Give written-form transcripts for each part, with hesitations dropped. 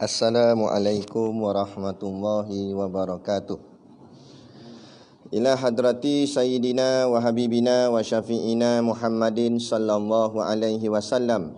Assalamualaikum warahmatullahi wabarakatuh. Ila hadrati sayyidina wa habibina wa syafi'ina Muhammadin sallallahu alaihi wasallam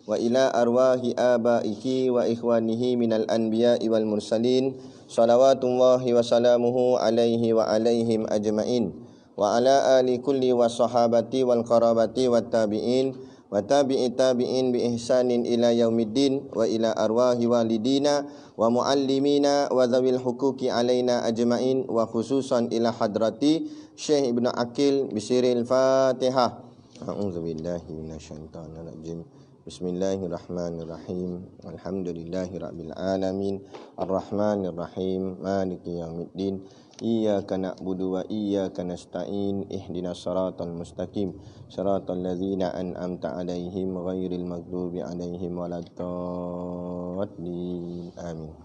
wa ila arwahi abaihi wa ikhwanihi minal anbiya'i wal mursalin salawatullahi wa salamuhu alaihi wa alaihim ajma'in wa ala ali kulli wa sahabati wal qarabati wat tabi'in wa tabi'i tabi'in bi ihsanin ila yaumiddin wa ila arwahi walidina wa muallimina wa zawil huquqi alaina ajma'in wa khususan ila hadrati Syekh Ibnu Aqil bisiril Fatihah. A'udzubillahi minasyaitonir rajim. Bismillahirrahmanirrahim. Alhamdulillahi rabbil alamin. Arrahmanir rahim. Maliki yaumiddin. Iyyaka na'budu wa iyyaka nasta'in. Ihdinas siratal mustaqim. Siratal ladzina an'amta 'alaihim ghairil maghdubi 'alaihim waladdallin. Amin.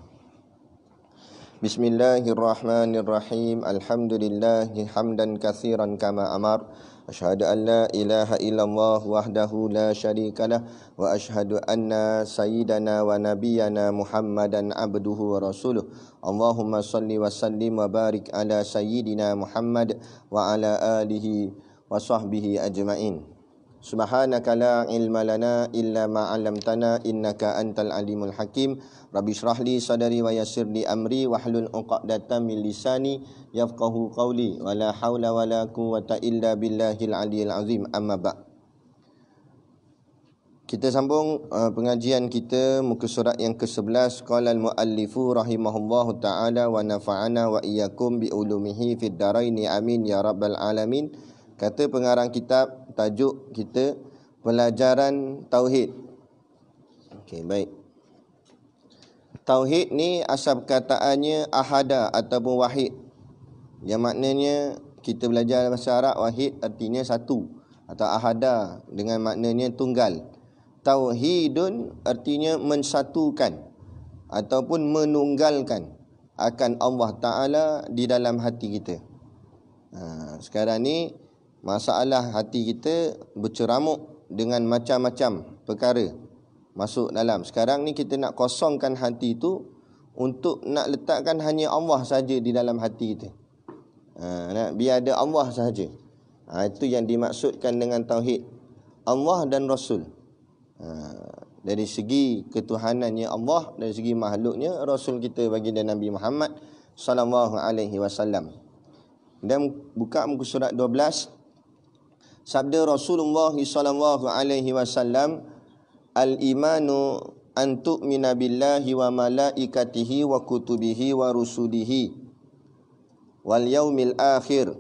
Bismillahirrahmanirrahim. Alhamdulillahi hamdan katsiran kama amar. Asyhadu an la ilaha illallah wahdahu la syarikalah wa asyhadu anna sayyidana wa nabiyyana Muhammadan abduhu wa rasuluh. Allahumma salli wa sallim wa barik ala sayyidina Muhammad wa ala alihi wa sahbihi ajma'in. Subhanaka la ilma lana illa ma 'allamtana innaka antal alimul hakim. Rabbi shrah li sadri wa yassir li amri wahlul 'uqdatam min lisani yafqahu qawli wa la haula wa la quwwata illa billahil aliyil azim. Amma ba'. Kita sambung pengajian kita muka surat yang ke-11. Qala al-muallifu rahimahullahu taala wa nafa'ana wa iyyakum bi ulumihi fid dharaini amin ya rabbal alamin. Kata pengarang kitab, tajuk kita pelajaran tauhid. Okey, baik. Tauhid ni asal perkataannya ahada ataupun wahid. Yang maknanya kita belajar bahasa Arab, wahid artinya satu, atau ahada dengan maknanya tunggal. Tauhidun artinya mensatukan ataupun menunggalkan akan Allah Ta'ala di dalam hati kita. Sekarang ni masalah hati kita berceramuk dengan macam-macam perkara masuk dalam. Sekarang ni kita nak kosongkan hati itu untuk nak letakkan hanya Allah saja di dalam hati kita. Biar ada Allah sahaja. Itu yang dimaksudkan dengan tauhid. Allah dan Rasul. Dari segi ketuhanannya Allah, dari segi makhluknya Rasul kita baginda Nabi Muhammad sallallahu alaihi wasallam. Dan buka muka surat 12. Sabda Rasulullah sallallahu alaihi wasallam, al-imanu an tu'mina billahi wa malaikatihi wa kutubihi wa rusulihi wal yaumil akhir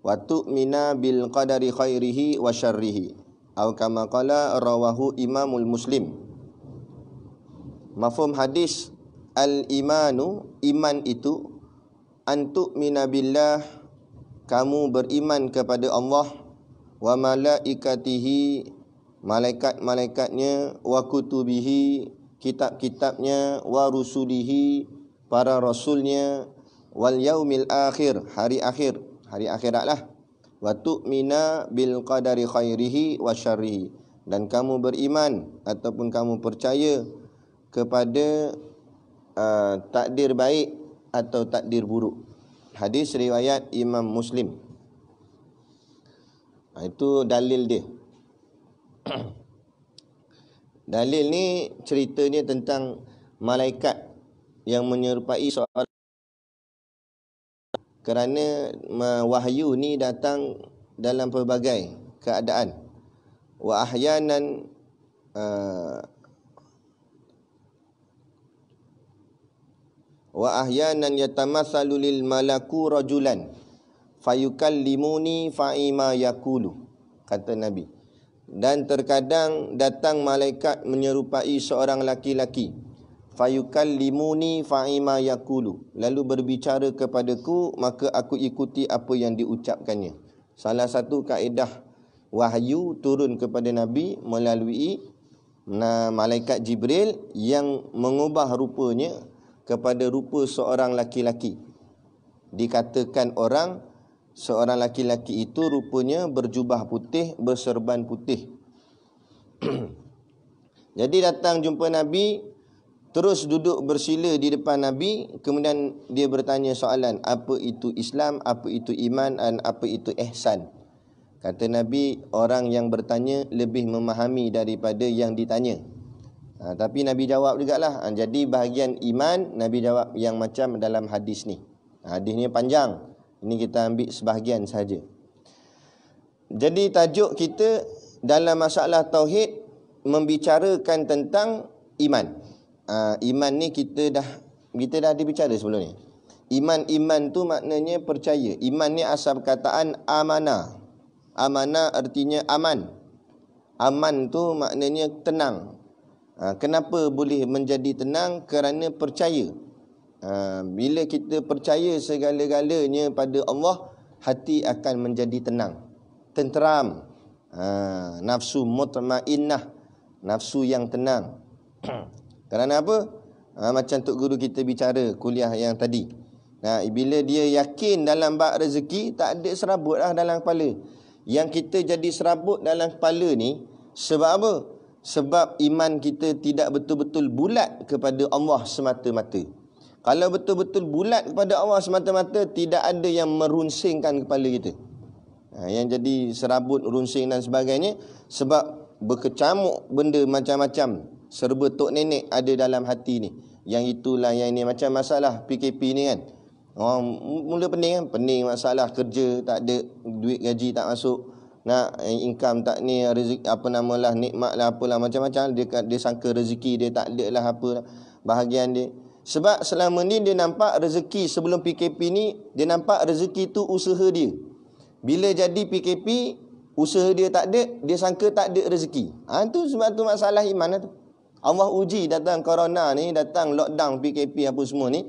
wa tu'mina bil qadari khairihi wa syarrihi. Atau kama qala rawahu Imamul Muslim. Mafhum hadis, al-imanu, iman itu, an tu'mina billah, kamu beriman kepada Allah, wa malaikatihi, malaikat-malaikatnya, wa kutubihi, kitab-kitabnya, wa rusulihi, para rasulnya, wal yaumil akhir, hari akhir, hari akhirat lah, wa tu'mina bil qadari khairihi wa syarrihi, dan kamu beriman ataupun kamu percaya kepada takdir baik atau takdir buruk. Hadis riwayat Imam Muslim. Itu dalil dia. Dalil ni ceritanya tentang malaikat yang menyerupai seorang, kerana wahyu ni datang dalam pelbagai keadaan. Wa ahyanan yatamatsalu lil malaku rajulan fayukallimuni fa'ima yaqulu, kata Nabi. Dan terkadang datang malaikat menyerupai seorang laki-laki, fayukallimuni fa'ima yaqulu, lalu berbicara kepadaku, maka aku ikuti apa yang diucapkannya. Salah satu kaedah wahyu turun kepada Nabi melalui malaikat Jibril yang mengubah rupanya kepada rupa seorang laki-laki. Dikatakan seorang laki-laki itu rupanya berjubah putih, berserban putih. Jadi datang jumpa Nabi, terus duduk bersila di depan Nabi, kemudian dia bertanya soalan, apa itu Islam, apa itu iman, dan apa itu ihsan. Kata Nabi, orang yang bertanya lebih memahami daripada yang ditanya. Tapi Nabi jawab jugalah. Jadi bahagian iman, Nabi jawab yang macam dalam hadis ni. Hadis ni panjang, ini kita ambil sebahagian saja. Jadi tajuk kita dalam masalah tauhid membicarakan tentang iman. Iman ni kita dah dibicara sebelum ni. Iman tu maknanya percaya. Iman ni asal perkataan amanah. Amanah artinya aman. Aman tu maknanya tenang. Kenapa boleh menjadi tenang? Kerana percaya. Bila kita percaya segala-galanya pada Allah, hati akan menjadi tenang, tenteram. Nafsu mutmainnah, nafsu yang tenang. Kerana apa? Macam Tok Guru kita bicara kuliah yang tadi. Bila dia yakin dalam bab rezeki, tak ada serabut lah dalam kepala. Yang kita jadi serabut dalam kepala ni sebab apa? Sebab iman kita tidak betul-betul bulat kepada Allah semata-mata. Kalau betul-betul bulat kepada Allah semata-mata, tidak ada yang merunsingkan kepala kita. Yang jadi serabut, runsing dan sebagainya, sebab berkecamuk benda macam-macam serba tok nenek ada dalam hati ni. Yang itulah yang ini, macam masalah PKP ni kan. Orang mula pening kan, pening masalah kerja tak ada, duit gaji tak masuk, nak income tak ni, rezeki apa namalah, nikmat lah apalah macam-macam, dia sangka rezeki dia tak ada lah apa bahagian dia. Sebab selama ni dia nampak rezeki sebelum PKP ni, dia nampak rezeki tu usaha dia. Bila jadi PKP, usaha dia tak ada, dia sangka tak ada rezeki. Tu sebab tu masalah iman lah tu. Allah uji, datang corona ni, datang lockdown, PKP apa semua ni.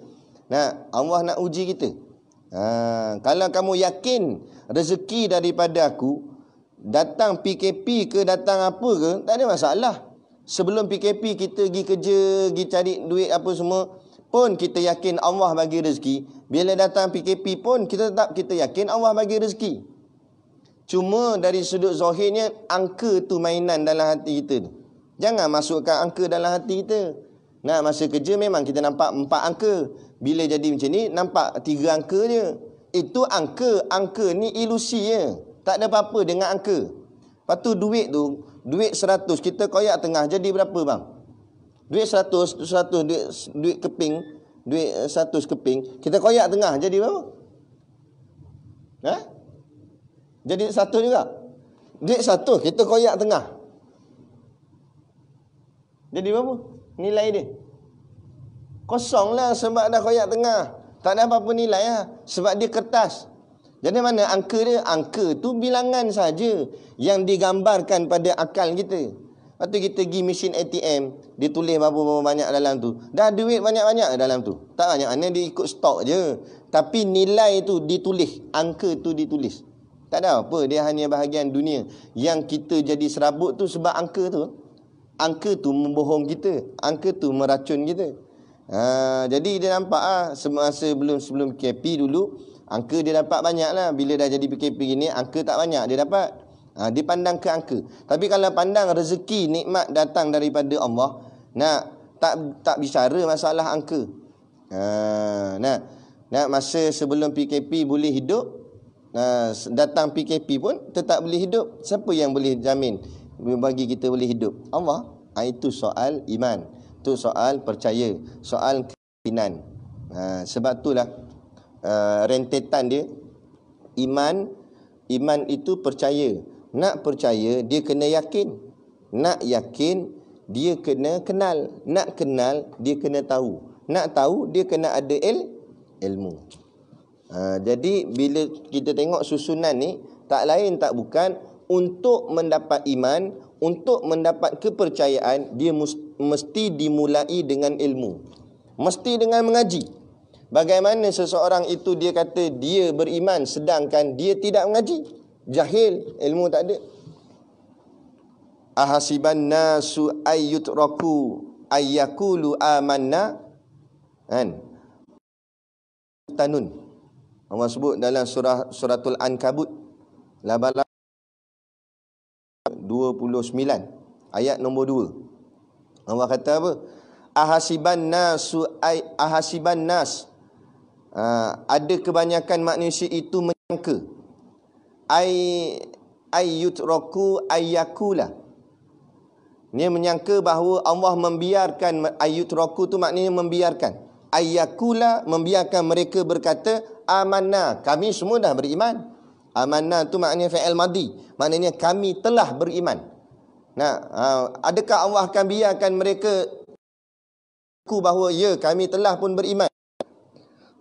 Allah nak uji kita. Kalau kamu yakin rezeki daripada aku, datang PKP ke datang apa ke, tak ada masalah. Sebelum PKP kita pergi kerja, pergi cari duit apa semua, pun kita yakin Allah bagi rezeki. Bila datang PKP pun kita tetap kita yakin Allah bagi rezeki. Cuma dari sudut zahirnya, angka tu mainan dalam hati kita tu. Jangan masukkan angka dalam hati kita. Masa kerja memang kita nampak 4 angka. Bila jadi macam ni, nampak 3 angka je. Itu angka. Angka ni ilusi je. Tak ada apa-apa dengan angka. Lepas tu, duit 100, kita koyak tengah, jadi berapa bang? Duit 100 duit keping, duit 100 keping, kita koyak tengah, jadi berapa? Jadi 1 juga. Duit 100, kita koyak tengah, jadi berapa nilai dia? Kosong lah, sebab dah koyak tengah. Tak ada apa-apa nilai lah, sebab dia kertas. Jadi mana angka dia? Angka tu bilangan saja yang digambarkan pada akal kita. Lepas tu kita pergi mesin ATM, dia tulis berapa banyak dalam tu. Dah duit banyak-banyak dalam tu. Tak banyak mana, dia ikut stok je. Tapi nilai tu ditulis, angka tu ditulis. Tak ada apa, dia hanya bahagian dunia. Yang kita jadi serabut tu sebab angka tu. Angka tu membohong kita, angka tu meracun kita. Jadi dia nampak semasa sebelum PKP dulu, angka dia dapat banyak lah. Bila dah jadi PKP gini, angka tak banyak dia dapat. Dia pandang ke angka. Tapi kalau pandang rezeki, nikmat datang daripada Allah, tak bicara masalah angka. Masa sebelum PKP boleh hidup, datang PKP pun tetap boleh hidup. Siapa yang boleh jamin bagi kita boleh hidup? Allah. Itu soal iman, itu soal percaya, soal keyakinan. Sebab itulah rentetan dia, iman itu percaya. Nak percaya, dia kena yakin. Nak yakin, dia kena kenal. Nak kenal, dia kena tahu. Nak tahu, dia kena ada ilmu. Jadi bila kita tengok susunan ni, tak lain tak bukan, untuk mendapat iman, untuk mendapat kepercayaan, dia mesti dimulai dengan ilmu. Mesti dengan mengaji. Bagaimana seseorang itu dia kata dia beriman sedangkan dia tidak mengaji? Jahil, ilmu tak ada. Ahasiban nasu ayyutraku ayyakulu amanna, kan? Tanun. Allah sebut dalam suratul Ankabut 29 ayat nombor 2. Allah kata apa? ahasiban nas. Ada kebanyakan manusia itu menyangka. Yutraku ayyakula. Dia menyangka bahawa Allah membiarkan, ayyutraku tu maknanya membiarkan. Ayyakula, membiarkan mereka berkata, amanna, kami semua dah beriman. Amanna tu maknanya fi'il madi, maknanya kami telah beriman. Adakah Allah akan biarkan mereka bahawa ya, kami telah pun beriman?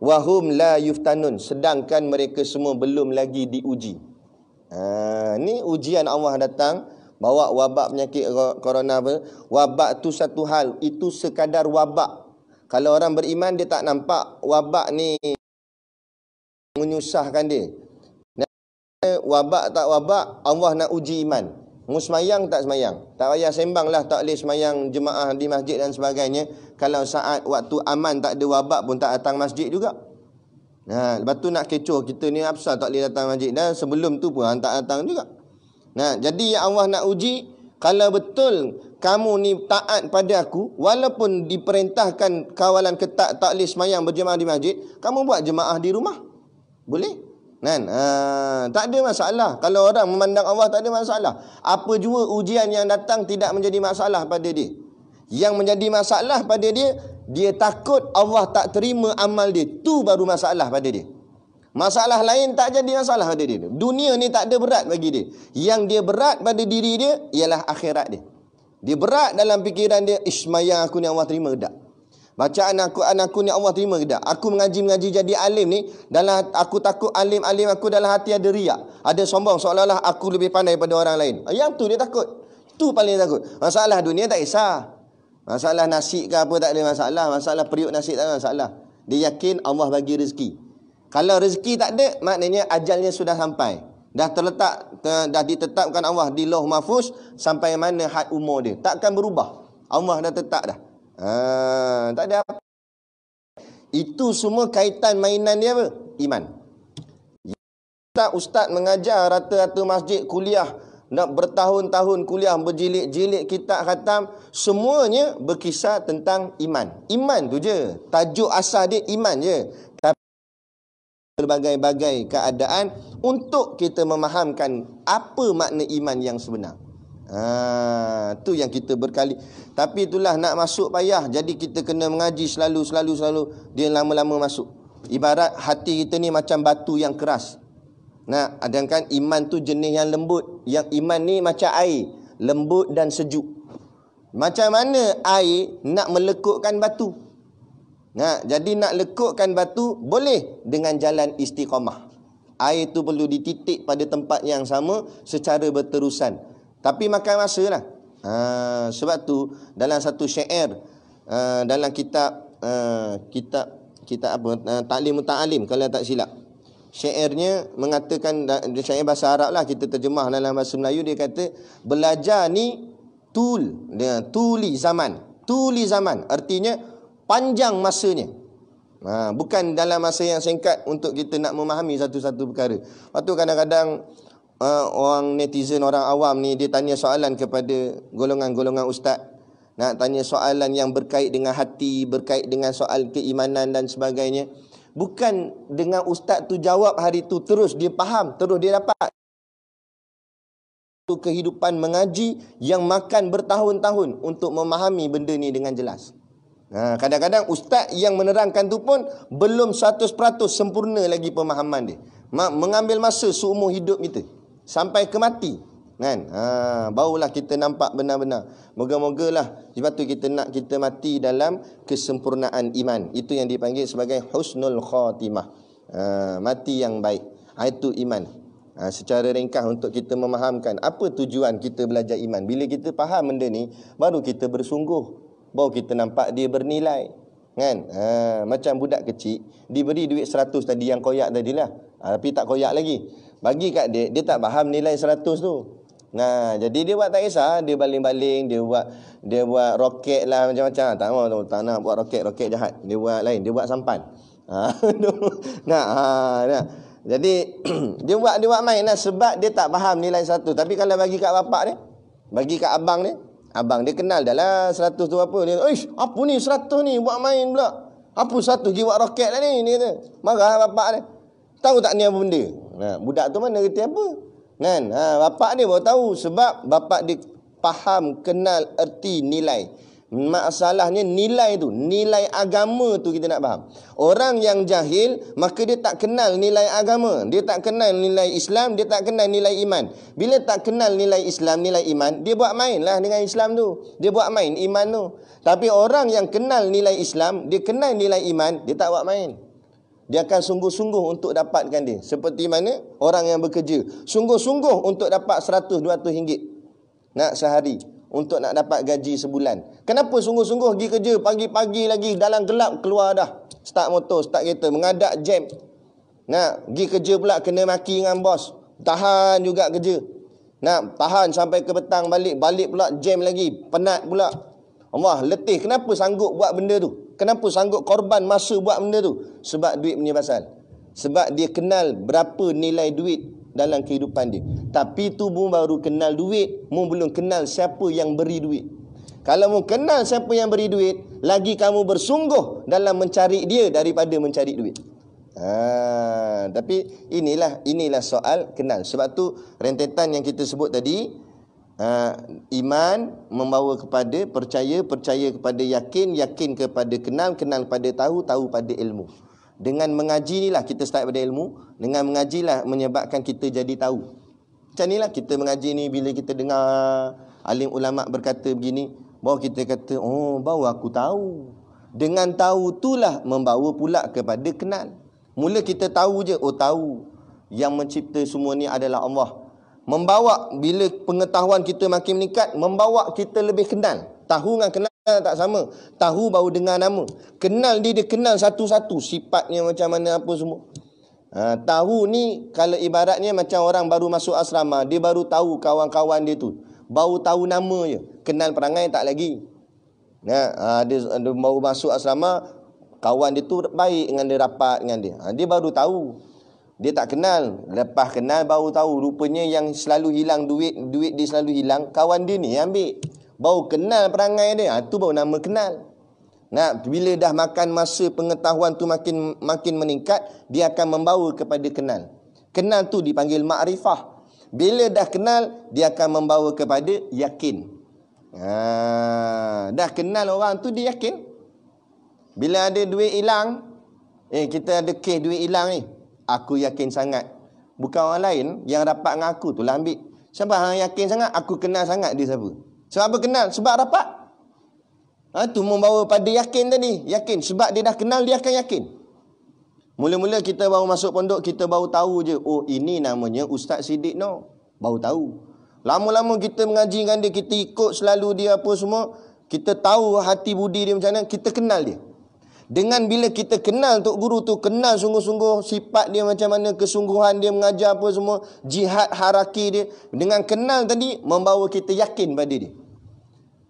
Wahum la yuftanun, sedangkan mereka semua belum lagi diuji. Ni ujian Allah datang, bawa wabak penyakit corona. Wabak tu satu hal, itu sekadar wabak. Kalau orang beriman, dia tak nampak wabak ni menyusahkan dia. Wabak tak wabak, Allah nak uji iman. Mu semayang tak semayang, tak payah sembang lah, tak boleh semayang jemaah di masjid dan sebagainya. Kalau saat waktu aman tak ada wabak pun tak datang masjid juga. Lepas tu nak kecoh, kita ni apasal tak boleh datang masjid, dan sebelum tu pun tak datang juga. Jadi Allah nak uji, kalau betul kamu ni taat pada aku, walaupun diperintahkan kawalan ketat tak boleh semayang berjemaah di masjid, kamu buat jemaah di rumah. Boleh? Tak ada masalah. Kalau orang memandang Allah tak ada masalah. Apa jua ujian yang datang tidak menjadi masalah pada dia. Yang menjadi masalah pada dia, dia takut Allah tak terima amal dia. Tu baru masalah pada dia. Masalah lain tak jadi masalah pada dia. Dunia ni tak ada berat bagi dia. Yang dia berat pada diri dia ialah akhirat dia. Dia berat dalam fikiran dia, ismayang aku ni Allah terima ke tak? Bacaan aku ni Allah terima ke tak? Aku mengaji jadi alim ni, dalam aku takut alim-alim aku dalam hati ada riak, ada sombong, seolah-olah aku lebih pandai daripada orang lain. Yang tu dia takut. Tu paling takut. Masalah dunia tak kisah. Masalah nasi ke apa tak ada masalah. Masalah periuk nasi tak ada masalah. Dia yakin Allah bagi rezeki. Kalau rezeki tak ada, maknanya ajalnya sudah sampai. Dah terletak, dah ditetapkan Allah di Lauh Mahfuz sampai mana had umur dia. Takkan berubah. Allah dah tetap dah. Tak ada apa. Itu semua kaitan mainan dia apa? Iman. Ustaz mengajar rata-rata masjid, kuliah, nak bertahun-tahun kuliah, berjilid-jilid kitab khatam, semuanya berkisar tentang iman. Iman tu je. Tajuk asal dia iman je. Tapi berbagai-bagai keadaan untuk kita memahamkan apa makna iman yang sebenar. Tu yang kita berkali. Tapi itulah nak masuk payah. Jadi kita kena mengaji selalu. Dia lama-lama masuk. Ibarat hati kita ni macam batu yang keras. Adakah iman tu jenis yang lembut. Yang iman ni macam air, lembut dan sejuk. Macam mana air nak melekukkan batu? Jadi nak lekukkan batu boleh dengan jalan istiqamah. Air tu perlu dititik pada tempat yang sama secara berterusan. Tapi makan masa lah. Sebab tu dalam satu syair, dalam kitab apa, Ta'lim Muta'alim kalau tak silap, syairnya mengatakan, syair bahasa Arab lah, kita terjemah dalam bahasa Melayu, dia kata belajar ni tuli zaman, artinya panjang masanya. Bukan dalam masa yang singkat untuk kita nak memahami satu-satu perkara. Lepas tu kadang-kadang orang netizen, orang awam ni, dia tanya soalan kepada golongan-golongan ustaz. Nak tanya soalan yang berkait dengan hati, berkait dengan soal keimanan dan sebagainya. Bukan dengan ustaz tu jawab hari tu terus dia faham, terus dia dapat. Kehidupan mengaji yang makan bertahun-tahun untuk memahami benda ni dengan jelas. Kadang-kadang ustaz yang menerangkan tu pun belum 100% sempurna lagi pemahaman dia. Mengambil masa seumur hidup kita sampai ke mati, kan? Barulah kita nampak benar-benar. Moga-moga lah sebab tu kita nak kita mati dalam kesempurnaan iman. Itu yang dipanggil sebagai husnul khatimah. Mati yang baik. Itu iman. Secara ringkas untuk kita memahamkan apa tujuan kita belajar iman. Bila kita faham benda ni, baru kita bersungguh, baru kita nampak dia bernilai, kan? Macam budak kecil diberi duit 100 tadi yang koyak tadilah, tapi tak koyak lagi. Bagi kat dia, dia tak faham nilai 100 tu. Jadi dia buat tak kisah, dia baling-baling, dia buat roket lah macam-macam. Tak nak buat roket jahat. Dia buat lain, dia buat sampan. Jadi dia buat main lah sebab dia tak faham nilai 100. Tapi kalau bagi kat bapak dia, bagi kat abang dia, Abang dia kenal dah lah 100 tu apa. Dia, "Ish, apa ni 100 ni? Buat main pula. Apa 100 pergi buat roket lah ni?" Dia kata. Marah bapak dia. Tahu tak ni apa benda? Budak tu mana kerti apa? Kan? Bapak dia baru tahu. Sebab bapak dia faham, kenal erti nilai. Masalahnya nilai tu, nilai agama tu kita nak faham. Orang yang jahil, maka dia tak kenal nilai agama. Dia tak kenal nilai Islam, dia tak kenal nilai iman. Bila tak kenal nilai Islam, nilai iman, dia buat main lah dengan Islam tu. Dia buat main iman tu. Tapi orang yang kenal nilai Islam, dia kenal nilai iman, dia tak buat main. Dia akan sungguh-sungguh untuk dapatkan dia. Seperti mana orang yang bekerja, sungguh-sungguh untuk dapat 100-200 ringgit nak sehari, untuk nak dapat gaji sebulan. Kenapa sungguh-sungguh pergi kerja pagi-pagi lagi dalam gelap keluar dah. Start motor, start kereta, mengadap jam. Nak pergi kerja pula kena maki dengan bos. Tahan juga kerja. Nak tahan sampai ke petang balik pula jam lagi, penat pula. Allah, letih. Kenapa sanggup buat benda tu? Kenapa sanggup korban masa buat benda tu? Sebab duit punya pasal. Sebab dia kenal berapa nilai duit dalam kehidupan dia. Tapi tu mu baru kenal duit, mu belum kenal siapa yang beri duit. Kalau mu kenal siapa yang beri duit, lagi kamu bersungguh dalam mencari dia daripada mencari duit. Tapi inilah soal kenal. Sebab tu rentetan yang kita sebut tadi, iman membawa kepada percaya, percaya kepada yakin, yakin kepada kenal, kenal pada tahu, tahu pada ilmu. Dengan mengaji inilah kita start pada ilmu. Dengan mengajilah menyebabkan kita jadi tahu. Macam inilah kita mengaji ni, bila kita dengar alim ulama berkata begini, baru kita kata, oh baru aku tahu. Dengan tahu itulah membawa pula kepada kenal. Mula kita tahu je, oh tahu yang mencipta semua ni adalah Allah. Membawa, bila pengetahuan kita makin meningkat, membawa kita lebih kenal. Tahu dengan kenal tak sama. Tahu baru dengar nama. Kenal dia kenal satu-satu, sifatnya macam mana apa semua. Tahu ni kalau ibaratnya macam orang baru masuk asrama, dia baru tahu kawan-kawan dia tu. Baru tahu nama je. Kenal perangai tak lagi. Dia baru masuk asrama, kawan dia tu baik dengan dia, rapat dengan dia. Dia baru tahu. Dia tak kenal. Lepas kenal baru tahu rupanya yang selalu hilang duit dia selalu hilang, kawan dia ni ambil. Baru kenal perangai dia. Tu baru nama kenal. Bila dah makan masa pengetahuan tu makin meningkat, dia akan membawa kepada kenal. Kenal tu dipanggil ma'rifah. Bila dah kenal, dia akan membawa kepada yakin. Dah kenal orang tu, dia yakin. Bila ada duit hilang, kita ada kes duit hilang ni, aku yakin sangat. Bukan orang lain yang rapat dengan aku tu lah ambil. Siapa yang yakin sangat? Aku kenal sangat dia siapa. Sebab apa kenal? Sebab rapat. Tu membawa pada yakin tadi. Yakin. Sebab dia dah kenal, dia akan yakin. Mula-mula kita baru masuk pondok, kita baru tahu je, oh ini namanya Ustaz Siddiq no. Baru tahu. Lama-lama kita mengaji dengan dia, kita ikut selalu dia apa semua, kita tahu hati budi dia macam mana, kita kenal dia. Dengan bila kita kenal Tok Guru tu, kenal sungguh-sungguh sifat dia macam mana, kesungguhan dia mengajar apa semua, jihad haraki dia, dengan kenal tadi membawa kita yakin pada dia.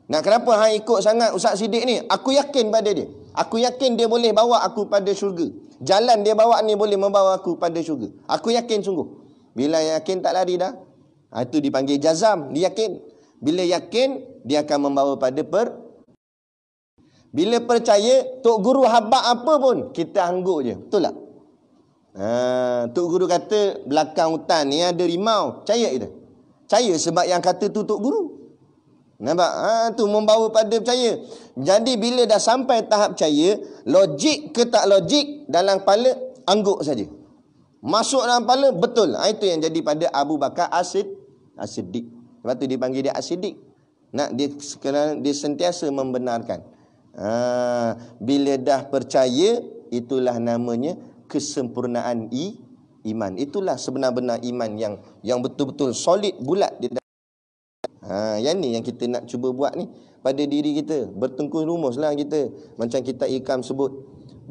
Kenapa hang ikut sangat Ustaz Siddiq ni? Aku yakin pada dia. Aku yakin dia boleh bawa aku pada syurga. Jalan dia bawa ni boleh membawa aku pada syurga. Aku yakin sungguh. Bila yakin tak lari dah. Itu dipanggil jazam, dia yakin. Bila yakin, dia akan membawa pada bila percaya, Tok Guru habaq apa pun, kita angguk je. Betul tak? Tok Guru kata, belakang hutan ni ada rimau. Percaya kita? Percaya sebab yang kata tu Tok Guru. Nampak? Tu membawa pada percaya. Jadi bila dah sampai tahap percaya, logik ke tak logik, dalam kepala, angguk saja. Masuk dalam kepala, betul. Itu yang jadi pada Abu Bakar As-Siddiq. Sebab tu dipanggil dia As-Siddiq. Dia sentiasa membenarkan. Bila dah percaya, itulah namanya kesempurnaan iman. Itulah sebenar-benar iman yang betul-betul solid, bulat. Yang ni yang kita nak cuba buat ni pada diri kita. Bertengkus rumuslah kita. Macam kita Ikam sebut,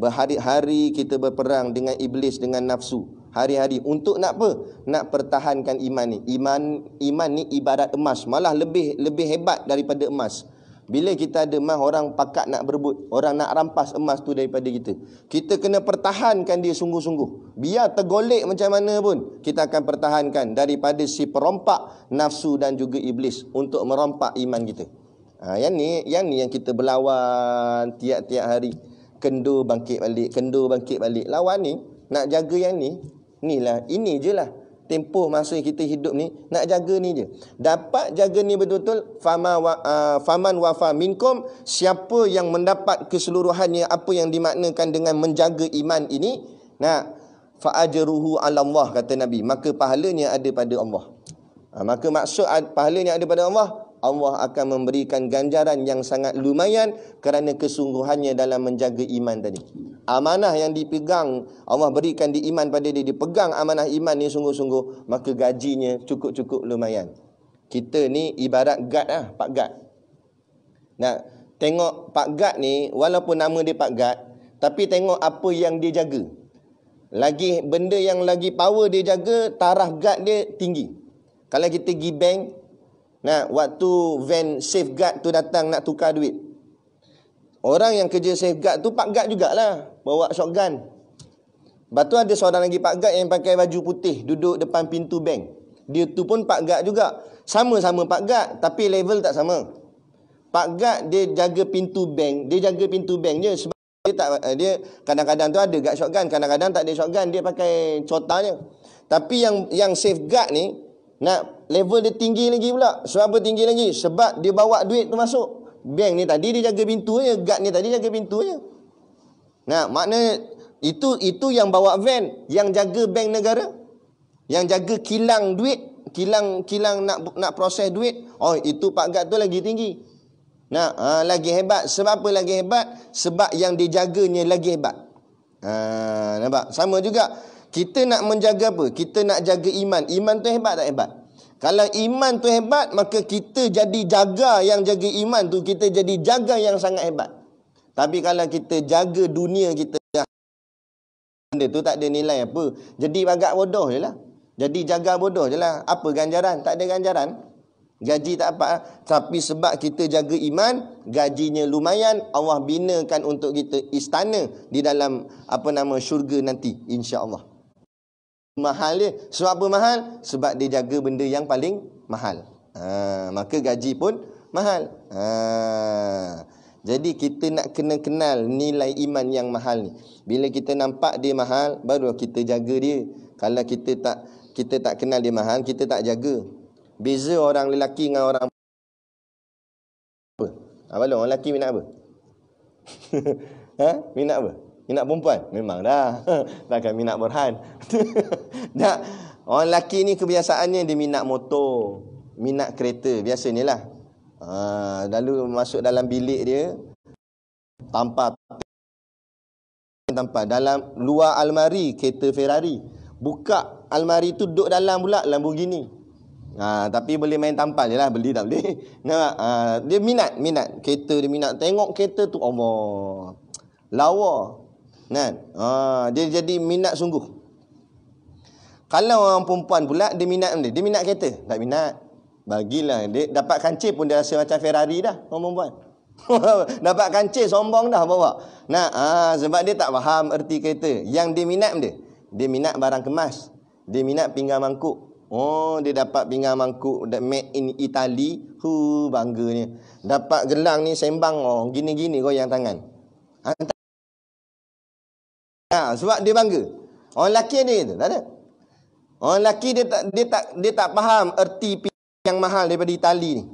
berhari-hari kita berperang dengan iblis, dengan nafsu. Hari-hari untuk nak apa? Nak pertahankan iman ni. Iman ni ibarat emas, malah lebih hebat daripada emas. Bila kita ada emas, orang pakat nak berebut, orang nak rampas emas tu daripada kita. Kita kena pertahankan dia sungguh-sungguh. Biar tergolek macam mana pun, kita akan pertahankan daripada si perompak nafsu dan juga iblis untuk merompak iman kita. Yang ni yang kita berlawan tiap-tiap hari. Kendur bangkit balik. Lawan ni, nak jaga yang ni. Ini je lah tempoh masa kita hidup ni, nak jaga ni je. Dapat jaga ni betul-betul, faman wafa minkum, siapa yang mendapat keseluruhannya apa yang dimaknakan dengan menjaga iman ini, fa ajruhu 'ala Allah, kata Nabi, maka pahalanya ada pada Allah. Maka maksud pahalanya ada pada Allah, Allah akan memberikan ganjaran yang sangat lumayan kerana kesungguhannya dalam menjaga iman tadi. Amanah yang dipegang, Allah berikan di iman pada dia, dipegang amanah iman ni sungguh-sungguh, maka gajinya cukup-cukup lumayan. Kita ni ibarat guard lah, Pak Guard. Tengok Pak Guard ni, walaupun nama dia Pak Guard, tapi tengok apa yang dia jaga. Lagi benda yang lagi power dia jaga, taraf guard dia tinggi. Kalau kita pergi bank, waktu van safeguard tu datang nak tukar duit, orang yang kerja safeguard tu Pak Guard jugalah, bawa shotgun. Lepas tu ada seorang lagi Pak Guard yang pakai baju putih, duduk depan pintu bank. Dia tu pun Pak Guard juga. Sama-sama Pak Guard, tapi level tak sama. Pak Guard dia jaga pintu bank, je sebab dia kadang-kadang tu ada guard shotgun, kadang-kadang tak ada shotgun, dia pakai cotanya. Tapi yang safeguard ni, level dia tinggi lagi pula. Sebab apa tinggi lagi? Sebab dia bawa duit tu masuk. Bank ni tadi dia jaga pintu je, guard ni tadi jaga pintu je. Maknanya itu yang bawa van, yang jaga bank negara, yang jaga kilang duit, kilang nak proses duit. Itu Pak Guard tu lagi tinggi. Lagi hebat. Sebab apa lagi hebat? Sebab yang dijaganya lagi hebat. Nampak? Sama juga. Kita nak menjaga apa? Kita nak jaga iman. Iman tu hebat tak hebat? Kalau iman tu hebat, maka kita jadi jaga yang jaga iman tu, kita jadi jaga yang sangat hebat. Tapi kalau kita jaga dunia kita, benda tu tak ada nilai apa. Jadi agak bodoh je lah. Jadi jaga bodoh je lah. Apa ganjaran? Tak ada ganjaran. Gaji tak apa. Tapi sebab kita jaga iman, gajinya lumayan. Allah binakan untuk kita istana di dalam syurga nanti, insya-Allah. Mahal dia. Sebab apa mahal? Sebab dia jaga benda yang paling mahal. Maka gaji pun mahal. Jadi kita nak kena kenal nilai iman yang mahal ni. Bila kita nampak dia mahal, baru kita jaga dia. Kalau kita tak kenal dia mahal, kita tak jaga. Beza orang lelaki dengan orang apa? Abang, orang lelaki minat apa? Minat apa? Minat perempuan? Memang dah. Takkan minat Burhan. Orang lelaki ni kebiasaannya dia minat motor, minat kereta. Biasanya lah. Lalu masuk dalam bilik dia, tampar dalam luar almari kereta Ferrari. Buka almari tu duduk dalam pula Lamborghini. Tapi boleh main tampal je lah. Beli tak boleh. Dia minat kereta, dia minat tengok kereta tu. Allah, lawa. Dia jadi minat sungguh. Kalau orang perempuan pula, dia minat kereta. Tak minat, bagilah. Dia dapat kancil pun dia rasa macam Ferrari dah, orang perempuan. Dapat kancil sombong dah bawa. Sebab dia tak faham erti kereta. Yang dia minat dia minat barang kemas. Dia minat pinggan mangkuk. Dia dapat pinggan mangkuk made in Italy. Bangganya. Dapat gelang ni sembang, gini-gini goyang tangan. Sebab dia bangga. Orang lelaki dia tu tak ada. Orang lelaki dia tak faham erti yang mahal daripada Itali ni.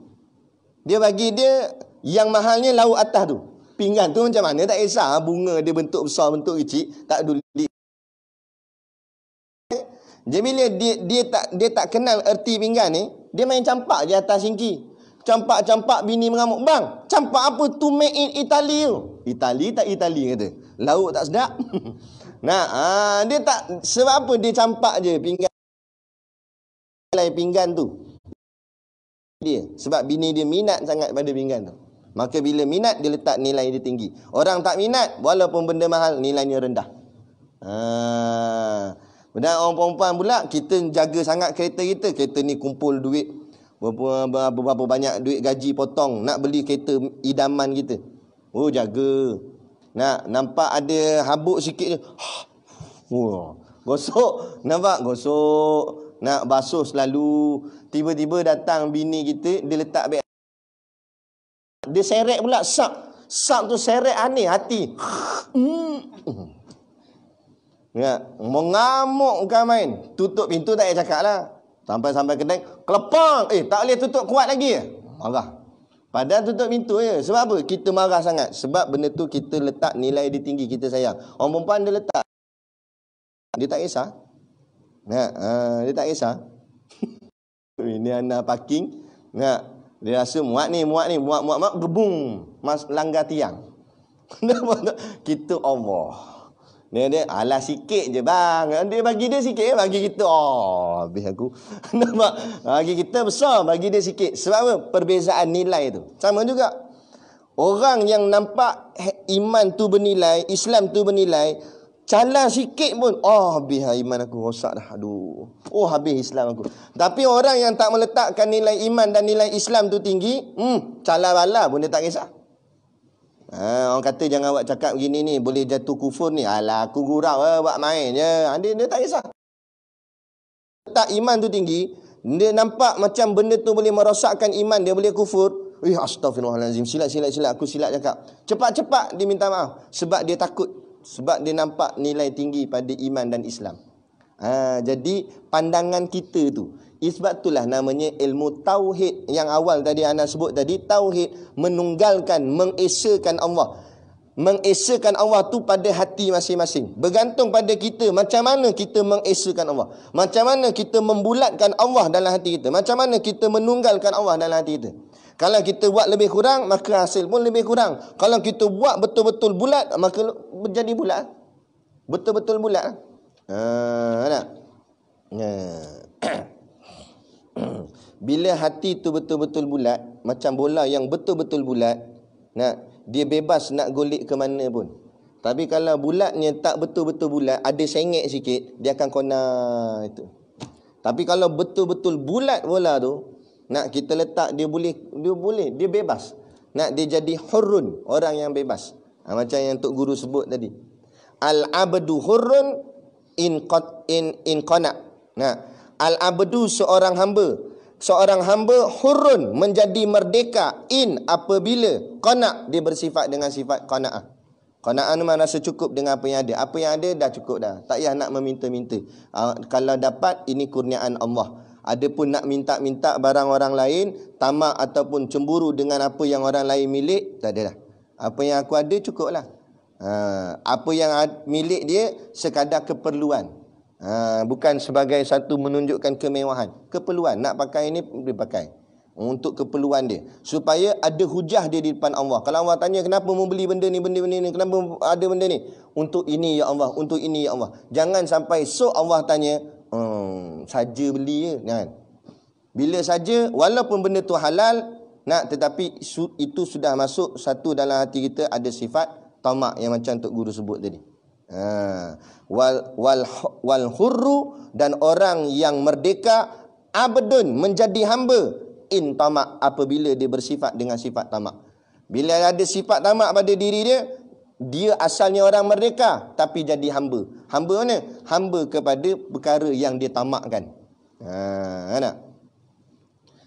Dia bagi dia yang mahalnya lauk atas tu. Pinggan tu macam mana tak kisah, bunga dia bentuk besar bentuk kecil, tak peduli. Jadi bila dia tak kenal erti pinggan ni, dia main campak je atas singki. Campak bini mengamuk. Bang, campak apa tu made in Italy tu? Itali tak Itali kata. Lauk tak sedap. Dia tak, sebab apa dia campak je pinggan tu. Dia sebab bini dia minat sangat pada pinggan tu. Maka bila minat, dia letak nilai dia tinggi. Orang tak minat, walaupun benda mahal, nilainya rendah. Dan orang perempuan pula, kita jaga sangat kereta kita. Kereta ni kumpul duit, berapa banyak duit gaji potong, nak beli kereta idaman kita. Jaga. Nampak ada habuk sikit je. Gosok. Nampak? Gosok. Nak basuh selalu. Tiba-tiba datang bini kita, dia letak beg Dia seret pula sak. Sak tu seret aneh hati. Ya, mengamuk bukan main. Tutup pintu tak payah cakap lah. Sampai kedai, kelepang. Tak boleh tutup kuat lagi. Marah. Padahal tutup pintu je. Sebab apa? Kita marah sangat. Sebab benda tu kita letak nilai dia tinggi, kita sayang. Orang perempuan dia letak. Dia tak kisah. Dia tak kisah. Ini anak parking. Dia rasa muat, gebung. Langgar tiang. Kita Allah. Dia alah sikit je bang. Dia bagi dia sikit, bagi kita habis aku. Nampak? Bagi kita besar, bagi dia sikit. Sebab apa? Perbezaan nilai tu. Sama juga. Orang yang nampak iman tu bernilai, Islam tu bernilai, calar sikit pun, habis iman aku rosak dah. Aduh. Habis Islam aku. Tapi orang yang tak meletakkan nilai iman dan nilai Islam tu tinggi, calar bala pun dia tak kisah. Orang kata jangan buat cakap begini ni, boleh jatuh kufur ni. Alah, aku gurau buat main je. Dia tak kisah. Tak iman tu tinggi, dia nampak macam benda tu boleh merosakkan iman, dia boleh kufur. Astagfirullahalazim, silap aku silap cakap. Cepat-cepat dia minta maaf sebab dia takut, sebab dia nampak nilai tinggi pada iman dan Islam. Jadi pandangan kita tu, sebab itulah namanya ilmu tauhid yang awal tadi ana sebut tadi. Tauhid menunggalkan, mengesakan Allah. Mengesakan Allah tu pada hati masing-masing. Bergantung pada kita macam mana kita mengesakan Allah. Macam mana kita membulatkan Allah dalam hati kita. Macam mana kita menunggalkan Allah dalam hati kita. Kalau kita buat lebih kurang, maka hasil pun lebih kurang. Kalau kita buat betul-betul bulat, maka menjadi bulat. Betul-betul bulat. Nak? Bila hati tu betul-betul bulat, macam bola yang betul-betul bulat, dia bebas nak golek ke mana pun. Tapi kalau bulatnya tak betul-betul bulat, ada sengit sikit, dia akan kona itu. Tapi kalau betul-betul bulat bola tu, kita letak dia bebas. Dia jadi hurrun, orang yang bebas. Macam yang Tok Guru sebut tadi. Al-abdu hurrun in qana. Al-abdu seorang hamba hurrun, menjadi merdeka, apabila qana, dia bersifat dengan sifat qanaah. Qanaah ni mana rasa cukup dengan apa yang ada. Apa yang ada dah cukup dah. Tak payah nak meminta-minta. Kalau dapat, ini kurniaan Allah. Adapun nak minta-minta barang orang lain, tamak ataupun cemburu dengan apa yang orang lain milik, tak ada dah. Apa yang aku ada cukuplah. Apa yang milik dia sekadar keperluan. Bukan sebagai satu menunjukkan kemewahan. Keperluan, nak pakai ini dia pakai untuk keperluan dia, supaya ada hujah dia di depan Allah. Kalau Allah tanya kenapa membeli benda ni, kenapa ada benda ni, untuk ini ya Allah, untuk ini ya Allah. Jangan sampai Allah tanya saja beli je, kan? Bila saja, walaupun benda tu halal, tetapi itu sudah masuk satu dalam hati kita, ada sifat tamak yang macam Tok Guru sebut tadi. Wal hurru, dan orang yang merdeka, abdun, menjadi hamba, in tamak, apabila dia bersifat dengan sifat tamak. Bila ada sifat tamak pada diri dia asalnya orang merdeka, tapi jadi hamba. Hamba mana? Hamba kepada perkara yang dia tamakkan.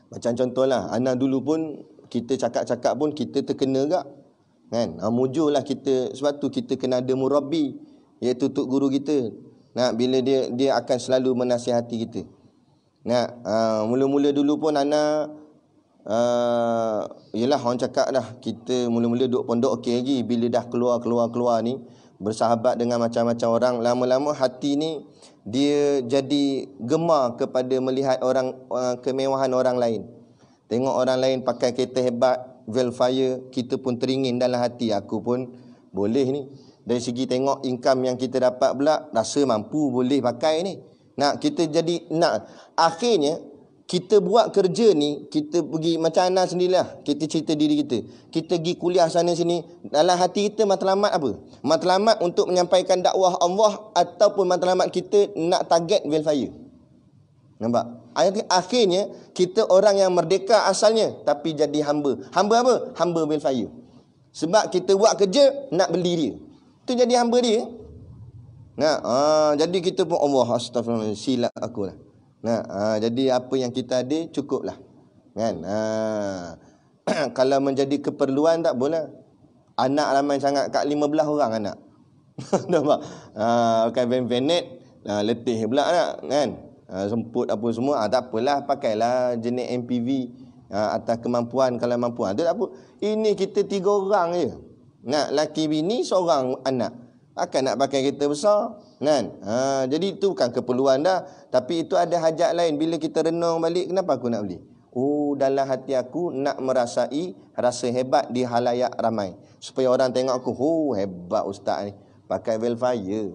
Macam contohlah, anak dulu pun kita cakap-cakap pun kita terkena gak, kan? Mujurlah kita. Sebab tu kita kena ada murabbi, iaitu tok guru kita. Bila dia akan selalu menasihati kita. Mula-mula dulu pun anak yelah orang cakap dah, kita mula-mula duduk pondok okey lagi. Bila dah keluar ni, bersahabat dengan macam-macam orang, lama-lama hati ni dia jadi gemar kepada melihat orang, kemewahan orang lain. Tengok orang lain pakai kereta hebat, Velfire, kita pun teringin dalam hati, aku pun boleh ni. Dari segi tengok income yang kita dapat pula, rasa mampu boleh pakai ni. Kita jadi akhirnya kita buat kerja ni, kita pergi macam Ana sendirilah, kita cerita diri kita. Kita pergi kuliah sana sini, dalam hati kita matlamat apa? Matlamat untuk menyampaikan dakwah Allah, ataupun matlamat kita nak target Velfire. Nampak? Akhirnya kita orang yang merdeka asalnya, tapi jadi hamba. Hamba apa? Hamba Velfire. Sebab kita buat kerja nak beli dia. Itu jadi hamba dia. Jadi kita pun Allah, astagfirullah, silap aku lah. Jadi apa yang kita ada cukuplah, kan? Kalau menjadi keperluan tak boleh. Anak ramai sangat, kat 15 orang anak. Nampak? Pakai van-vanet, letih pula nak kan. Semput apa semua. Tak apalah, pakailah jenis MPV atas kemampuan, kalau mampu. Tak apa. Ini kita 3 orang je. Nak laki bini, seorang anak. Akan nak pakai kereta besar kan. Jadi itu bukan keperluan dah, tapi itu ada hajat lain. Bila kita renung balik, kenapa aku nak beli? Oh, dalam hati aku nak merasai rasa hebat di halayak ramai, supaya orang tengok aku, oh hebat ustaz ni pakai Velfire.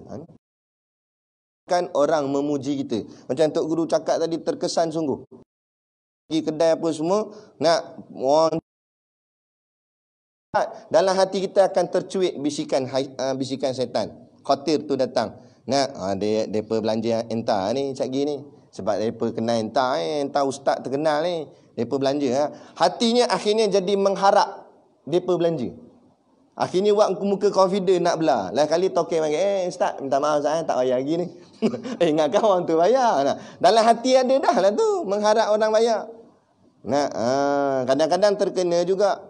Kan orang memuji kita. Macam Tok Guru cakap tadi, terkesan sungguh. Pergi kedai apa semua, nak dalam hati kita akan tercuit bisikan setan. Khatir tu datang. Nak depa belanja entah ni cak gini. Sebab depa kenal entah ustaz terkenal ni. Depa belanja. Hatinya akhirnya jadi mengharap depa belanja. Akhirnya buat muka confident nak belah. Lain kali token panggil, ustaz minta maaf ustaz tak bayar lagi ni. Ingatkan orang tu bayar. Nah, dalam hati ada dah lah tu, mengharap orang bayar. Nah, kadang-kadang terkena juga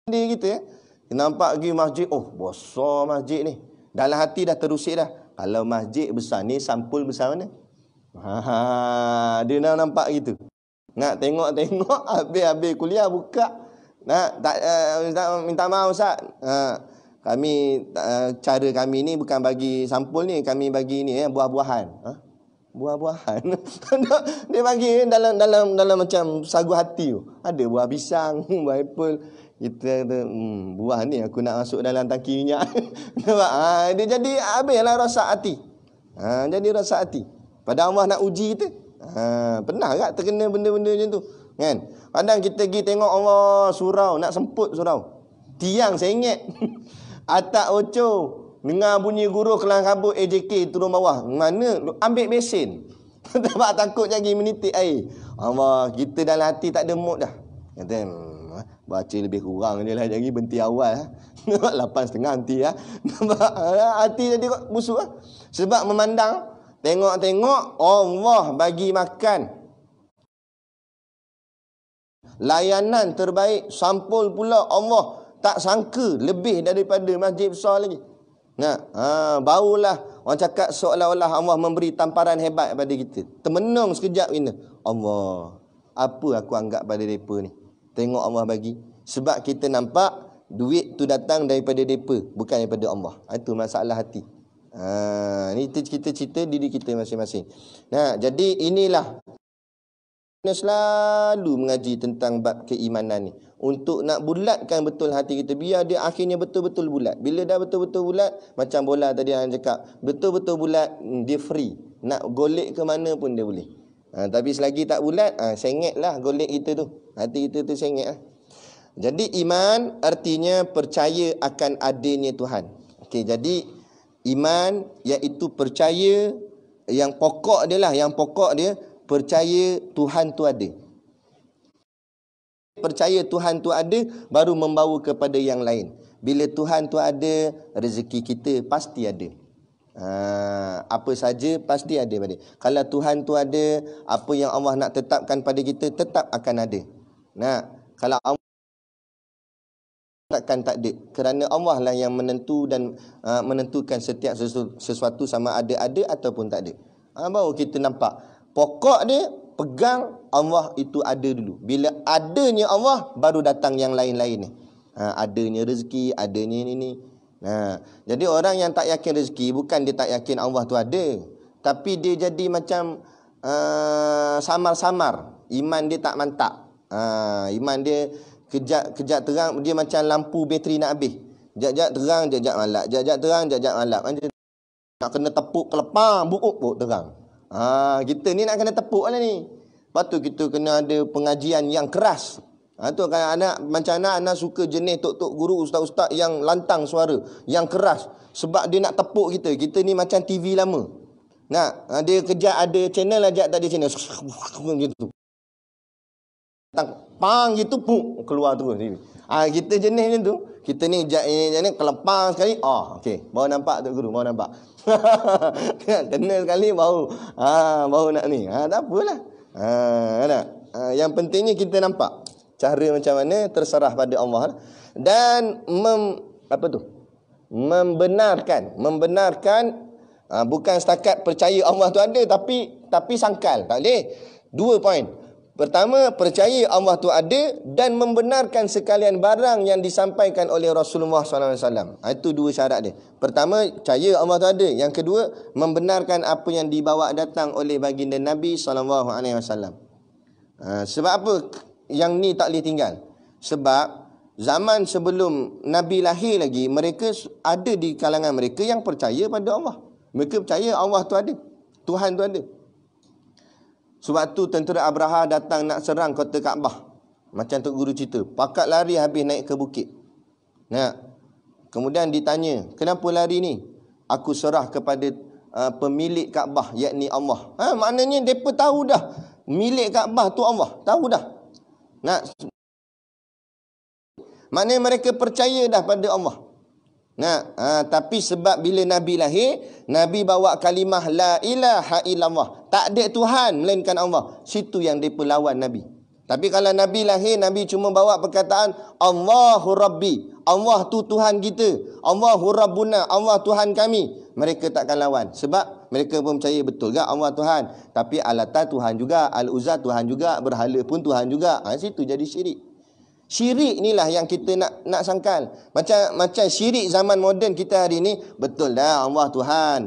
kita nampak pergi masjid, oh besar masjid ni. Dalam hati dah terusik dah. Kalau masjid besar ni, sampul besar mana? Dia dah nampak gitu. Nak tengok habis kuliah buka. Nak tak minta maaf ustaz. Kami cara kami ni bukan bagi sampul ni, kami bagi ni buah-buahan. Buah-buahan. Dia bagi dalam macam sagu hati tu. Ada buah pisang, buah apple. Kita buah ni aku nak masuk dalam tangki minyak. Nampak? Dia jadi habislah rosak hati. Jadi rosak hati. Pada Allah nak uji kita. Pernah tak terkena benda-benda macam tu? Kan? Kadang kita pergi tengok Allah surau, nak semput surau. Tiang sengit. Atak oco, dengar bunyi guru kelang kabut AJK turun bawah. Mana? Ambil mesin. Sebab takut jadi menitik air. Allah, kita dalam hati tak ada mood dah. Kata, baca lebih kurang je lah, jadi berhenti awal. 8.30 nanti lah. Hati jadi busuk lah. Sebab memandang, tengok-tengok Allah bagi makan. Layanan terbaik, sampul pula Allah tak sangka lebih daripada masjid besar lagi. Barulah orang cakap seolah-olah Allah memberi tamparan hebat pada kita. Termenung sekejap ini. Allah, apa aku anggap pada mereka ni? Tengok Allah bagi. Sebab kita nampak duit tu datang daripada mereka, bukan daripada Allah. Itu masalah hati. Ni kita cerita diri kita masing-masing. Jadi inilah selalu mengaji tentang bab keimanan ni, untuk nak bulatkan betul hati kita, biar dia akhirnya betul-betul bulat. Bila dah betul-betul bulat, macam bola tadi yang cakap, betul-betul bulat, dia free, nak golek ke mana pun dia boleh. Tapi selagi tak bulat, sengit lah golek kita tu, hati kita tu sengit lah. Jadi iman artinya percaya akan adanya Tuhan. Okey, jadi iman iaitu percaya, yang pokok dia lah, percaya Tuhan tu ada. Percaya Tuhan tu ada baru membawa kepada yang lain. Bila Tuhan tu ada, rezeki kita pasti ada. Apa saja pasti ada pada. Kalau Tuhan tu ada, apa yang Allah nak tetapkan pada kita tetap akan ada. Kalau Allah takkan tak ada, kerana Allah lah yang menentu dan menentukan setiap sesuatu sama ada ataupun tak ada. Baru kita nampak pokok dia, pegang Allah itu ada dulu. Bila adanya Allah, baru datang yang lain-lain ni. Adanya rezeki, adanya ini. Jadi orang yang tak yakin rezeki, bukan dia tak yakin Allah tu ada, tapi dia jadi macam samar-samar. Iman dia tak mantap. Iman dia kejap terang, dia macam lampu bateri nak habis. Jap-jap terang, jap-jap malap. Jap-jap terang, jap-jap malap. Nak kena tepuk kelepang, buk terang. Kita ni nak kena tepuk lah ni. Lepas tu kita kena ada pengajian yang keras. Tu kan macam anak suka jenis tok-tok guru, ustaz-ustaz yang lantang suara, yang keras. Sebab dia nak tepuk kita. Kita ni macam TV lama. Dia kejap ada channel, ajak tak ada channel. Gitu. Pang gitu, puk keluar terus TV. Kita jenis macam tu. Kita ni ni kelepang sekali. Okey, baru nampak tok guru, baru nampak. Kena sekali baru nak ni. Tak apalah. Yang pentingnya kita nampak. Cara macam mana terserah pada Allah. Dan membenarkan bukan setakat percaya Allah tu ada tapi sangkal. Tak boleh. 2 poin. Pertama, percaya Allah tu ada dan membenarkan sekalian barang yang disampaikan oleh Rasulullah SAW. Itu 2 syarat dia. Pertama, percaya Allah tu ada. Yang kedua, membenarkan apa yang dibawa datang oleh baginda Nabi SAW. Sebab apa yang ni tak boleh tinggal? Sebab zaman sebelum Nabi lahir lagi, mereka ada di kalangan mereka yang percaya pada Allah. Mereka percaya Allah tu ada. Tuhan tu ada. Sebab tu tentera Abraha datang nak serang kota Kaabah. Macam Tok Guru cerita. Pakat lari habis naik ke bukit. Kemudian ditanya, kenapa lari ni? Aku serah kepada pemilik Kaabah, yakni Allah. Maknanya mereka tahu dah. Milik Kaabah tu Allah. Tahu dah. Maknanya mereka percaya dah pada Allah. Tapi sebab bila Nabi lahir, Nabi bawa kalimah la ilaha illallah. Tak ada Tuhan melainkan Allah. Situ yang mereka lawan Nabi. Tapi kalau Nabi lahir, Nabi cuma bawa perkataan Allahu Rabbi. Allah tu Tuhan kita. Allahu Rabbuna. Allah Tuhan kami. Mereka takkan lawan. Sebab mereka pun percaya betul ke Allah Tuhan. Tapi Al-Lata Tuhan juga. Al-Uzza Tuhan juga. Berhala pun Tuhan juga. Situ jadi syirik. Syirik inilah yang kita nak sangkal. Macam syirik zaman moden kita hari ni, betul dah Allah Tuhan.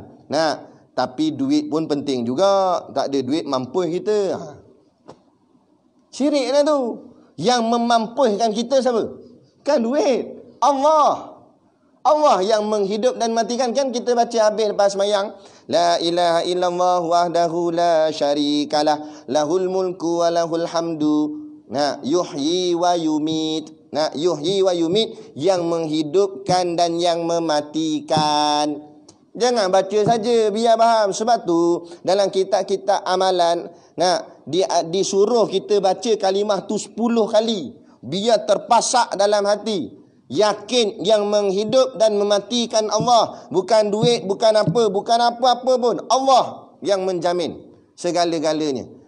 Tapi duit pun penting juga. Tak ada duit mampu kita. Syirik dah tu. Yang memampuhkan kita siapa? Kan duit. Allah. Allah yang menghidup dan matikan. Kan kita baca habis lepas semayang. La ilaha illallah wahdahu la syarikalah. Lahul mulku wa lahul hamdu. Yuhyi wa yumit. Yuhyi wa yumit, yang menghidupkan dan yang mematikan. Jangan baca saja biar faham. Sebab tu dalam kitab-kitab amalan disuruh kita baca kalimah tu 10 kali. Biar terpasak dalam hati. Yakin yang menghidup dan mematikan Allah. Bukan duit, bukan apa-apa pun. Allah yang menjamin segala-galanya.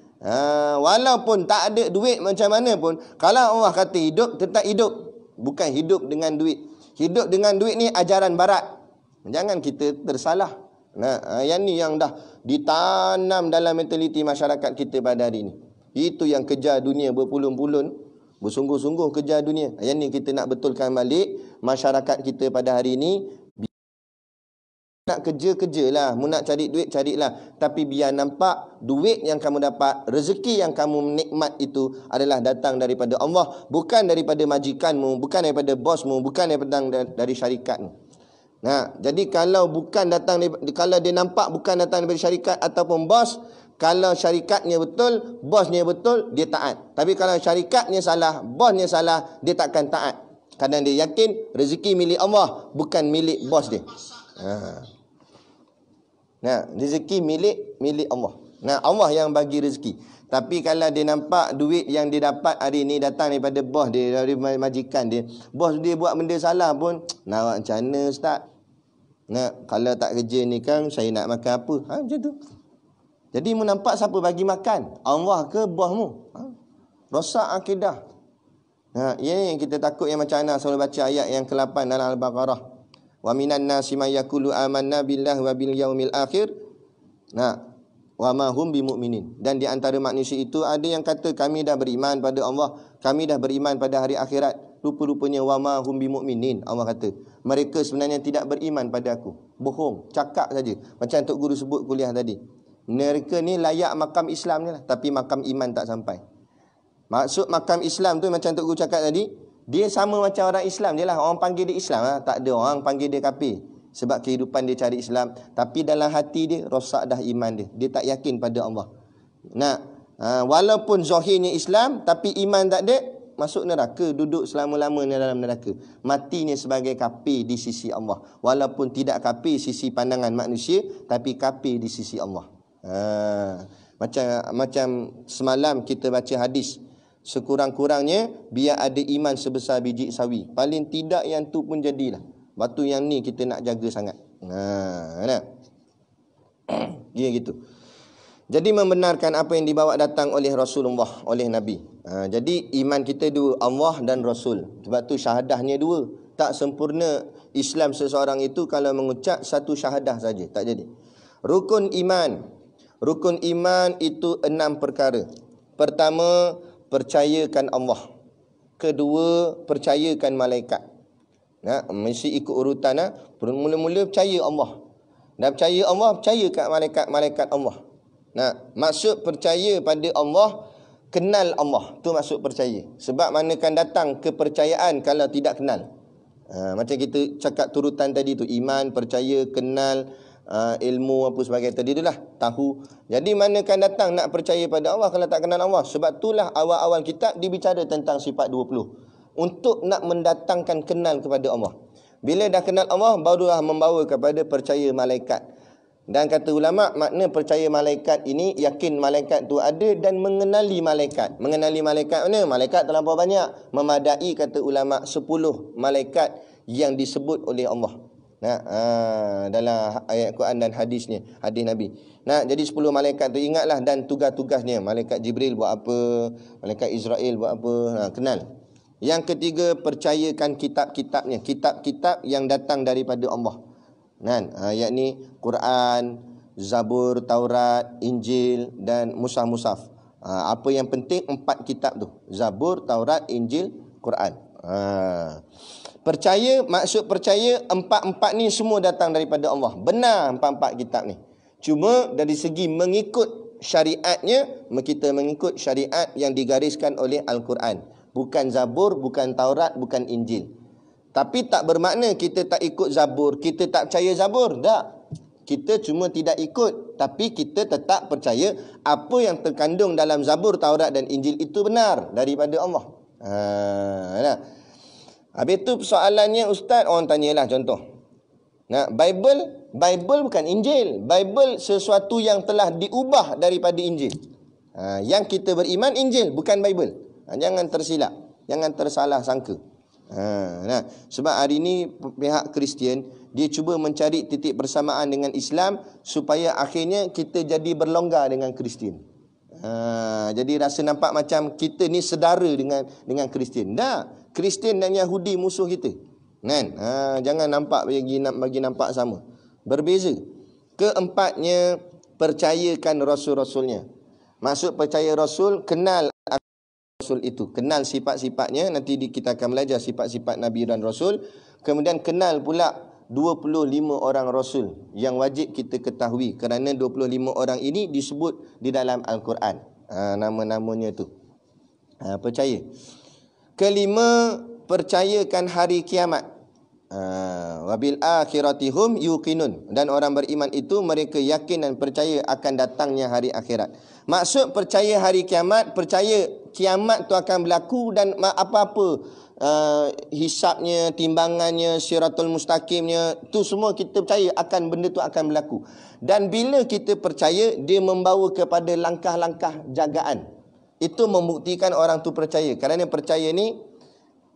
Walaupun tak ada duit macam mana pun, kalau Allah kata hidup, tetap hidup. Bukan hidup dengan duit. Hidup dengan duit ni ajaran barat. Jangan kita tersalah. Yang ni yang dah ditanam dalam mentaliti masyarakat kita pada hari ni. Itu yang kejar dunia berpulun-pulun, bersungguh-sungguh kejar dunia. Yang ni kita nak betulkan balik masyarakat kita pada hari ni. Nak kerja-kerjalah, mu nak cari duit, carilah. Tapi biar nampak duit yang kamu dapat, rezeki yang kamu nikmat itu adalah datang daripada Allah. Bukan daripada majikanmu, bukan daripada bosmu, bukan dari syarikatmu. Jadi kalau bukan datang, kalau dia nampak bukan datang daripada syarikat ataupun bos, kalau syarikatnya betul, bosnya betul, dia taat. Tapi kalau syarikatnya salah, bosnya salah, dia takkan taat. Kerana dia yakin rezeki milik Allah, bukan milik bos dia. Rezeki milik Allah. Allah yang bagi rezeki. Tapi kalau dia nampak duit yang dia dapat hari ni datang daripada bos dia, dari majikan dia, bos dia buat benda salah pun, nak macam mana ustaz? Kalau tak kerja ni kan saya nak makan apa? Macam tu. Jadi mu nampak siapa bagi makan? Allah ke bosmu? Rosak akidah. Ini yang kita takut, yang macam mana selalu baca ayat yang ke-8 dalam Al-Baqarah. Wa minan nasi may yaqulu amanna billahi wa bil yaumil akhir. Wa ma hum bimumin. Dan di antara manusia itu ada yang kata kami dah beriman pada Allah, kami dah beriman pada hari akhirat. Rupa-rupanya wa ma hum bimuminin. Allah kata mereka sebenarnya tidak beriman pada aku. Bohong, cakap saja. Macam Tok Guru sebut kuliah tadi. Mereka ni layak makam Islam ni lah, tapi makam iman tak sampai. Maksud makam Islam tu macam Tok Guru cakap tadi, dia sama macam orang Islam je lah. Orang panggil dia Islam lah. Tak ada orang panggil dia kafir. Sebab kehidupan dia cari Islam. Tapi dalam hati dia, rosak dah iman dia. Dia tak yakin pada Allah. Walaupun zahirnya Islam, tapi iman tak ada, masuk neraka. Duduk selama-lamanya dalam neraka. Matinya sebagai kafir di sisi Allah. Walaupun tidak kafir sisi pandangan manusia, tapi kafir di sisi Allah. Macam semalam kita baca hadis. Sekurang-kurangnya biar ada iman sebesar biji sawi. Paling tidak yang tu pun jadilah. Batu yang ni kita nak jaga sangat. Ya gitu. Jadi membenarkan apa yang dibawa datang oleh Rasulullah, oleh Nabi. Jadi iman kita dua, Allah dan Rasul. Sebab tu syahadahnya dua. Tak sempurna Islam seseorang itu kalau mengucap satu syahadah saja, tak jadi. Rukun iman. Rukun iman itu 6 perkara. Pertama, percayakan Allah. Kedua, percayakan malaikat. Mesti ikut urutan. Mula-mula percaya Allah. Dah percaya Allah, percaya kat malaikat-malaikat Allah. Maksud percaya pada Allah, kenal Allah. Tu maksud percaya. Sebab manakan datang kepercayaan kalau tidak kenal. Macam kita cakap turutan tadi tu, iman, percaya, kenal, ilmu apa sebagainya tadi itulah, tahu. Jadi manakan datang nak percaya pada Allah kalau tak kenal Allah. Sebab itulah awal-awal kitab dibicara tentang sifat 20 untuk nak mendatangkan kenal kepada Allah. Bila dah kenal Allah, barulah membawa kepada percaya malaikat. Dan kata ulama, makna percaya malaikat ini, yakin malaikat tu ada dan mengenali malaikat. Mengenali malaikat mana? Malaikat terlampau banyak. Memadai, kata ulama, 10 malaikat yang disebut oleh Allah. Dalam ayat Quran dan hadisnya, hadis Nabi. Jadi 10 malaikat tu ingatlah, dan tugas-tugasnya. Malaikat Jibril buat apa, malaikat Israel buat apa, kenal. Yang ketiga, percayakan kitab-kitabnya. Kitab-kitab yang datang daripada Allah. Yakni Quran, Zabur, Taurat, Injil dan Mushaf. Apa yang penting 4 kitab tu. Zabur, Taurat, Injil, Quran. Percaya, maksud percaya 4 ni semua datang daripada Allah. Benar 4 kitab ni. Cuma dari segi mengikut syariatnya, kita mengikut syariat yang digariskan oleh Al-Quran. Bukan Zabur, bukan Taurat, bukan Injil. Tapi tak bermakna kita tak ikut Zabur, kita tak percaya Zabur. Tak. Kita cuma tidak ikut, tapi kita tetap percaya apa yang terkandung dalam Zabur, Taurat dan Injil itu benar daripada Allah. Habis tu persoalannya, Ustaz, orang tanyalah contoh. Bible bukan Injil. Bible sesuatu yang telah diubah daripada Injil. Yang kita beriman Injil, bukan Bible. Jangan tersilap, jangan tersalah sangka. Sebab hari ini pihak Kristian dia cuba mencari titik persamaan dengan Islam supaya akhirnya kita jadi berlonggar dengan Kristian. Jadi rasa nampak macam kita ni sedara dengan Kristian. Tak, Kristian dan Yahudi musuh kita. Jangan nampak bagi nampak sama. Berbeza. Keempatnya, percayakan rasul-rasulnya. Maksud percaya rasul, kenal Rasul itu, kenal sifat-sifatnya. Nanti kita akan belajar sifat-sifat Nabi dan Rasul. Kemudian kenal pula 25 orang Rasul yang wajib kita ketahui, kerana 25 orang ini disebut di dalam Al-Quran. Nama-namanya tu. Percaya. Kelima, percayakan hari kiamat. Wabil akhiratihum yuqinun. Dan orang beriman itu mereka yakin dan percaya akan datangnya hari akhirat. Maksud percaya hari kiamat, percaya kiamat tu akan berlaku dan apa-apa hisabnya, timbangannya, siratul mustaqimnya, tu semua kita percaya akan benda tu akan berlaku. Dan bila kita percaya, dia membawa kepada langkah-langkah jagaan. Itu membuktikan orang tu percaya. Kerana percaya ni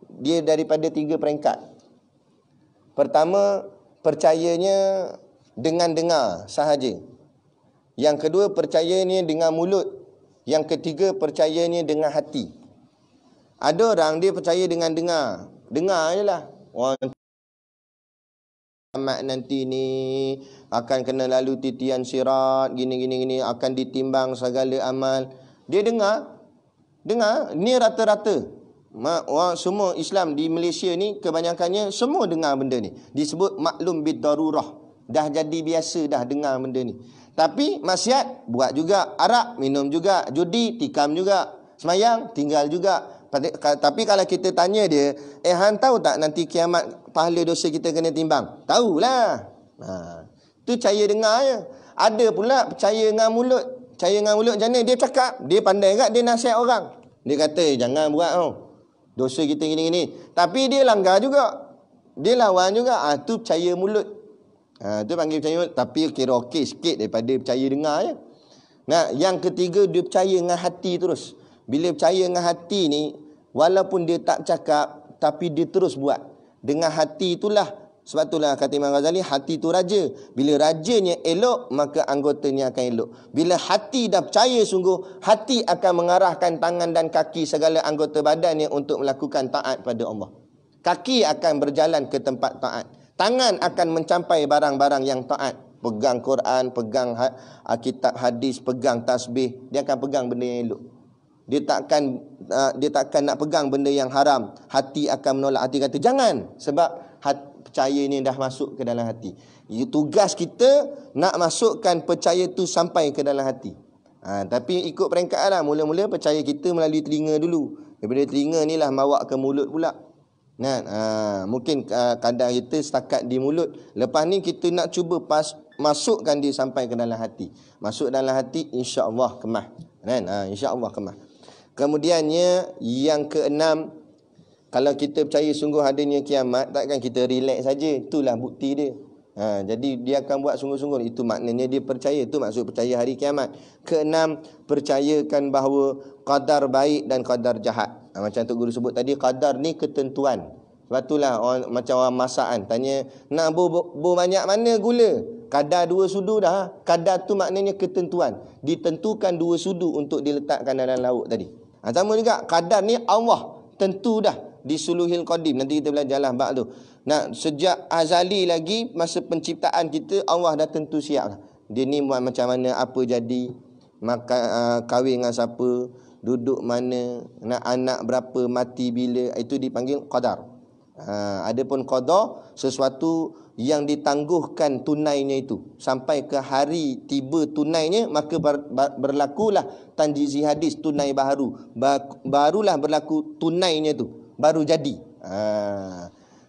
dia daripada 3 peringkat. Pertama, percayanya dengan dengar sahaja. Yang kedua, percayanya dengan mulut. Yang ketiga, percayanya dengan hati. Ada orang dia percaya dengan dengar. Dengar je lah. Orang kiamat nanti ni akan kena lalu titian sirat, gini, akan ditimbang segala amal. Dia dengar. Ni rata-rata. Orang semua Islam di Malaysia ni kebanyakannya semua dengar benda ni. Disebut maklum bid darurah. Dah jadi biasa dah dengar benda ni. Tapi maksiat buat juga, arak minum juga, judi tikam juga, semayang tinggal juga. Tapi kalau kita tanya dia, hang tahu tak nanti kiamat pahala dosa kita kena timbang? Tahulah. Tu percaya dengar je. Ada pula percaya dengan mulut. Percaya dengan mulut macam mana? Dia cakap, dia pandai kat, dia nasihat orang. Dia kata jangan buat dosa kita gini-gini. Tapi dia langgar juga. Dia lawan juga. Tu percaya mulut. Tu panggil percaya mulut. Tapi kira okey sikit daripada percaya dengar je. Yang ketiga, dia percaya dengan hati terus. Bila percaya dengan hati ni, walaupun dia tak cakap, tapi dia terus buat. Dengan hati itulah Sebab itulah kata Imam Ghazali, hati tu raja. Bila rajanya elok, maka anggotanya akan elok. Bila hati dah percaya sungguh, hati akan mengarahkan tangan dan kaki segala anggota badannya untuk melakukan taat pada Allah. Kaki akan berjalan ke tempat taat. Tangan akan mencapai barang-barang yang taat. Pegang Quran, pegang kitab hadis, pegang tasbih. Dia akan pegang benda yang elok. Dia takkan nak pegang benda yang haram. Hati akan menolak. Hati kata jangan, sebab percaya ni dah masuk ke dalam hati. Tugas kita nak masukkan percaya tu sampai ke dalam hati. Tapi ikut peringkat lah. Mula-mula percaya kita melalui telinga dulu. Daripada telinga ni lah bawa ke mulut pula. Mungkin kadang kita setakat di mulut. Lepas ni kita nak cuba masukkan dia sampai ke dalam hati. Masuk dalam hati, insya-Allah kemah. Insya-Allah kemah. Kemudiannya yang keenam, kalau kita percaya sungguh adanya kiamat, takkan kita relax saja. Itulah bukti dia. Jadi dia akan buat sungguh-sungguh. Itu maknanya dia percaya. Itu maksud percaya hari kiamat. Keenam, percayakan bahawa qadar baik dan qadar jahat. Macam Tok Guru sebut tadi, qadar ni ketentuan. Sebab itulah macam orang masakan tanya, nak banyak mana gula? Kadar 2 sudu dah. Kadar tu maknanya ketentuan. Ditentukan 2 sudu untuk diletakkan dalam lauk tadi. Sama juga kadar ni Allah tentu dah di Suluhil Qadim. Nanti kita belajarlah bab tu. Sejak azali lagi, masa penciptaan kita, Allah dah tentu siap dah. Dia ni buat macam mana, apa jadi, makan, kahwin dengan siapa, duduk mana, nak anak berapa, mati bila, itu dipanggil qadar. Adapun qada, sesuatu yang ditangguhkan tunainya itu sampai ke hari tiba tunainya, maka berlakulah tanjizi hadis, tunai barulah berlaku tunainya tu, baru jadi.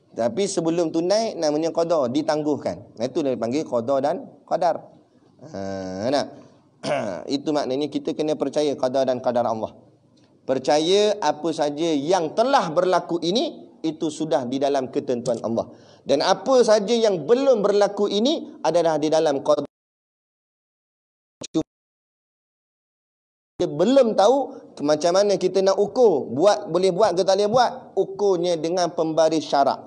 Tapi sebelum tunai namanya qada, ditangguhkan. Itu dia dipanggil qada dan qadar. Itu maknanya kita kena percaya qada dan qadar Allah. Percaya apa saja yang telah berlaku ini, itu sudah di dalam ketentuan Allah. Dan apa saja yang belum berlaku ini adalah di dalam qadar. Kita belum tahu macam mana kita nak ukur, boleh buat ke tak boleh buat. Ukurnya dengan pembaris syarak,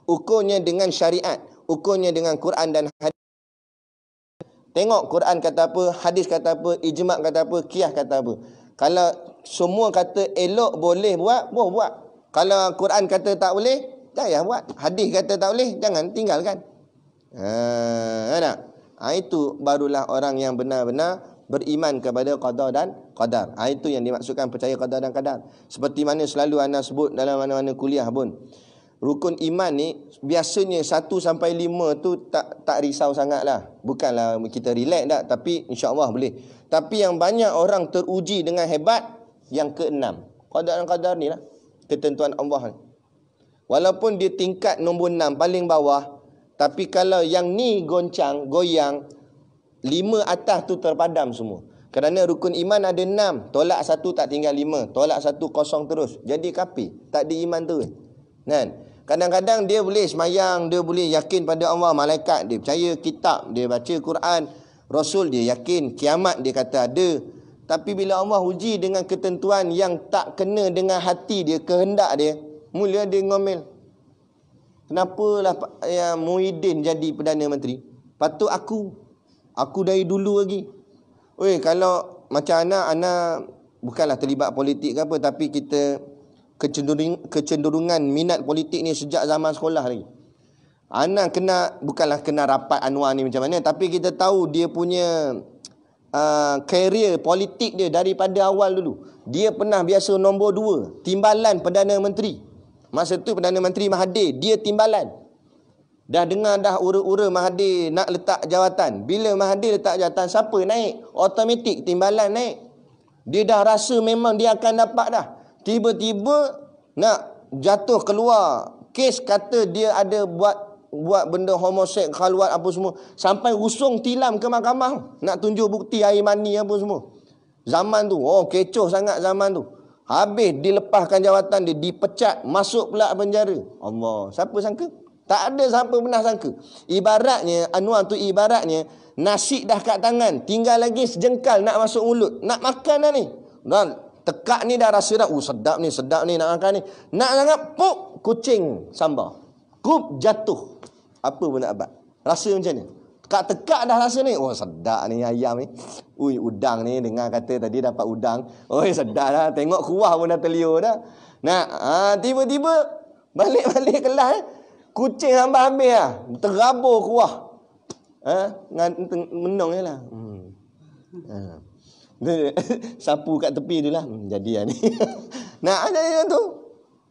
ukurnya dengan syariat, ukurnya dengan Quran dan hadis. Tengok Quran kata apa, hadis kata apa, ijma' kata apa, qiyas kata apa. Kalau semua kata elok boleh buat, buat. Kalau Quran kata tak boleh, jangan buat. Hadis kata tak boleh, jangan tinggalkan. Itu barulah orang yang benar-benar beriman kepada qada dan qadar. Itu yang dimaksudkan percaya qada dan qadar. Seperti mana selalu anda sebut dalam mana-mana kuliah pun, rukun iman ni biasanya 1 sampai 5 tu tak risau sangatlah. Bukanlah kita relax tak, tapi insya-Allah boleh. Tapi yang banyak orang teruji dengan hebat yang ke-6. Qada dan qadar ni lah, ketentuan Allah. Walaupun dia tingkat nombor 6 paling bawah, tapi kalau yang ni goyang, 5 atas tu terpadam semua. Kerana rukun iman ada 6, tolak 1 tak tinggal 5, tolak 1 kosong terus. Jadi kafir, tak ada iman tu. Kadang-kadang dia boleh semayang, dia boleh yakin pada Allah, malaikat, dia percaya kitab, dia baca Quran, Rasul, dia yakin kiamat, dia kata ada. Tapi bila Allah uji dengan ketentuan yang tak kena dengan hati dia, kehendak dia, mula dia ngomel. Kenapalah Muhyiddin jadi Perdana Menteri? Patut aku dari dulu lagi. Kalau macam anak bukanlah terlibat politik ke apa, tapi kita kecenderungan minat politik ni sejak zaman sekolah lagi. Anak bukanlah kena rapat Anwar ni macam mana, tapi kita tahu dia punya karier politik dia daripada awal dulu. Dia pernah biasa nombor 2, timbalan Perdana Menteri. Masa tu Perdana Menteri Mahathir, dia timbalan. Dah dengar dah ura-ura Mahathir nak letak jawatan. Bila Mahathir letak jawatan, siapa naik? Automatik timbalan naik. Dia dah rasa memang dia akan dapat dah. Tiba-tiba nak jatuh keluar kes, kata dia ada buat benda homoseks, khalwat apa semua, sampai usung tilam ke mahkamah nak tunjuk bukti air mani apa semua. Zaman tu kecoh sangat zaman tu. Habis dilepaskan jawatan dia, dipecat, masuk pula penjara. Allah, siapa sangka? Tak ada siapa pernah sangka. Ibaratnya Anwar tu, ibaratnya nasi dah kat tangan, tinggal lagi sejengkal nak masuk mulut, nak makan dah ni. Dan tekak ni dah rasa dah, sedap ni nak makan ni. Nak sangat, puk, kucing sambar. Kup, jatuh. Apa pun tak dapat. Rasa macam ni. Tekak-tekak dah rasa ni. Oh sedap ni ayam ni. Ui udang ni, dengar kata tadi dapat udang. Oh sedap dah. Tengok kuah pun dah terliur dah. Nah, tiba-tiba balik kelas kucing habis-habis lah. Terabur kuah. Menong je lah. Sapu kat tepi tu lah. Jadi lah ni. Nak ada tu.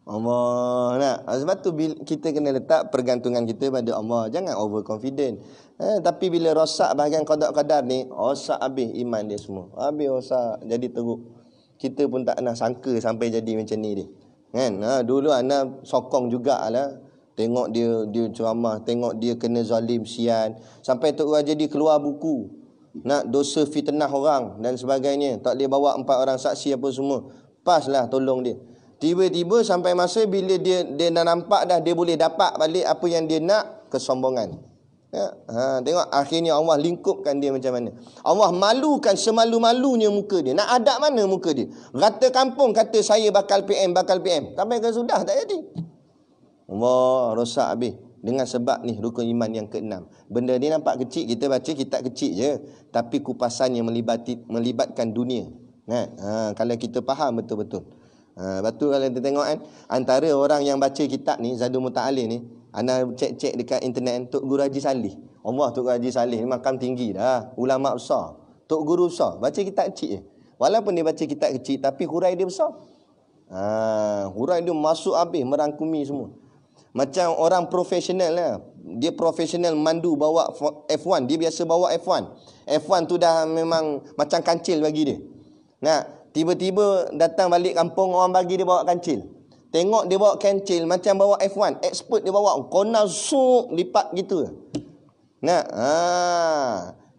Allah nak. Sebab tu kita kena letak pergantungan kita pada Allah. Jangan overconfident. Tapi bila rosak bahagian qada-qadar ni, rosak habis iman dia semua. Habis rosak, jadi teruk. Kita pun tak nak sangka sampai jadi macam ni dia. Kan? Dulu anak sokong jugalah. Tengok dia ceramah, tengok dia kena zalim sian. Sampai Tok Guru jadi keluar buku. Nak dosa fitnah orang dan sebagainya. Tak boleh bawa 4 orang saksi apa semua. Paslah tolong dia. Tiba-tiba sampai masa bila dia dah nampak dah dia boleh dapat balik apa yang dia nak, kesombongan. Ya, tengok akhirnya Allah lingkupkan dia macam mana. Allah malukan semalu-malunya muka dia. Nak adab mana muka dia? Rata kampung kata saya bakal PM. Sampai ke sudah tak jadi. Allah rosak habis. Dengan sebab ni rukun iman yang ke-6. Benda ni nampak kecil, kita baca kitab kecil je. Tapi kupasannya melibatkan dunia. Kalau kita faham betul-betul. Betul kalau kita tengok kan, antara orang yang baca kitab ni, Zadul Muta'allim ni, anda cek dekat internet, Tok Guru Haji Salih. Allah, Tok Guru Haji Salih ni makam tinggi dah. Ulama besar. Tok Guru besar. Baca kitab kecil je. Walaupun dia baca kitab kecil, tapi hurai dia besar. Hurai dia masuk habis, merangkumi semua. Macam orang profesional lah. Dia profesional mandu bawa F1. Dia biasa bawa F1. F1 tu dah memang macam kancil bagi dia. Tiba-tiba datang balik kampung, orang bagi dia bawa kancil. Tengok dia bawa kancil macam bawa F1. Expert dia bawa. Kona suk lipat gitu.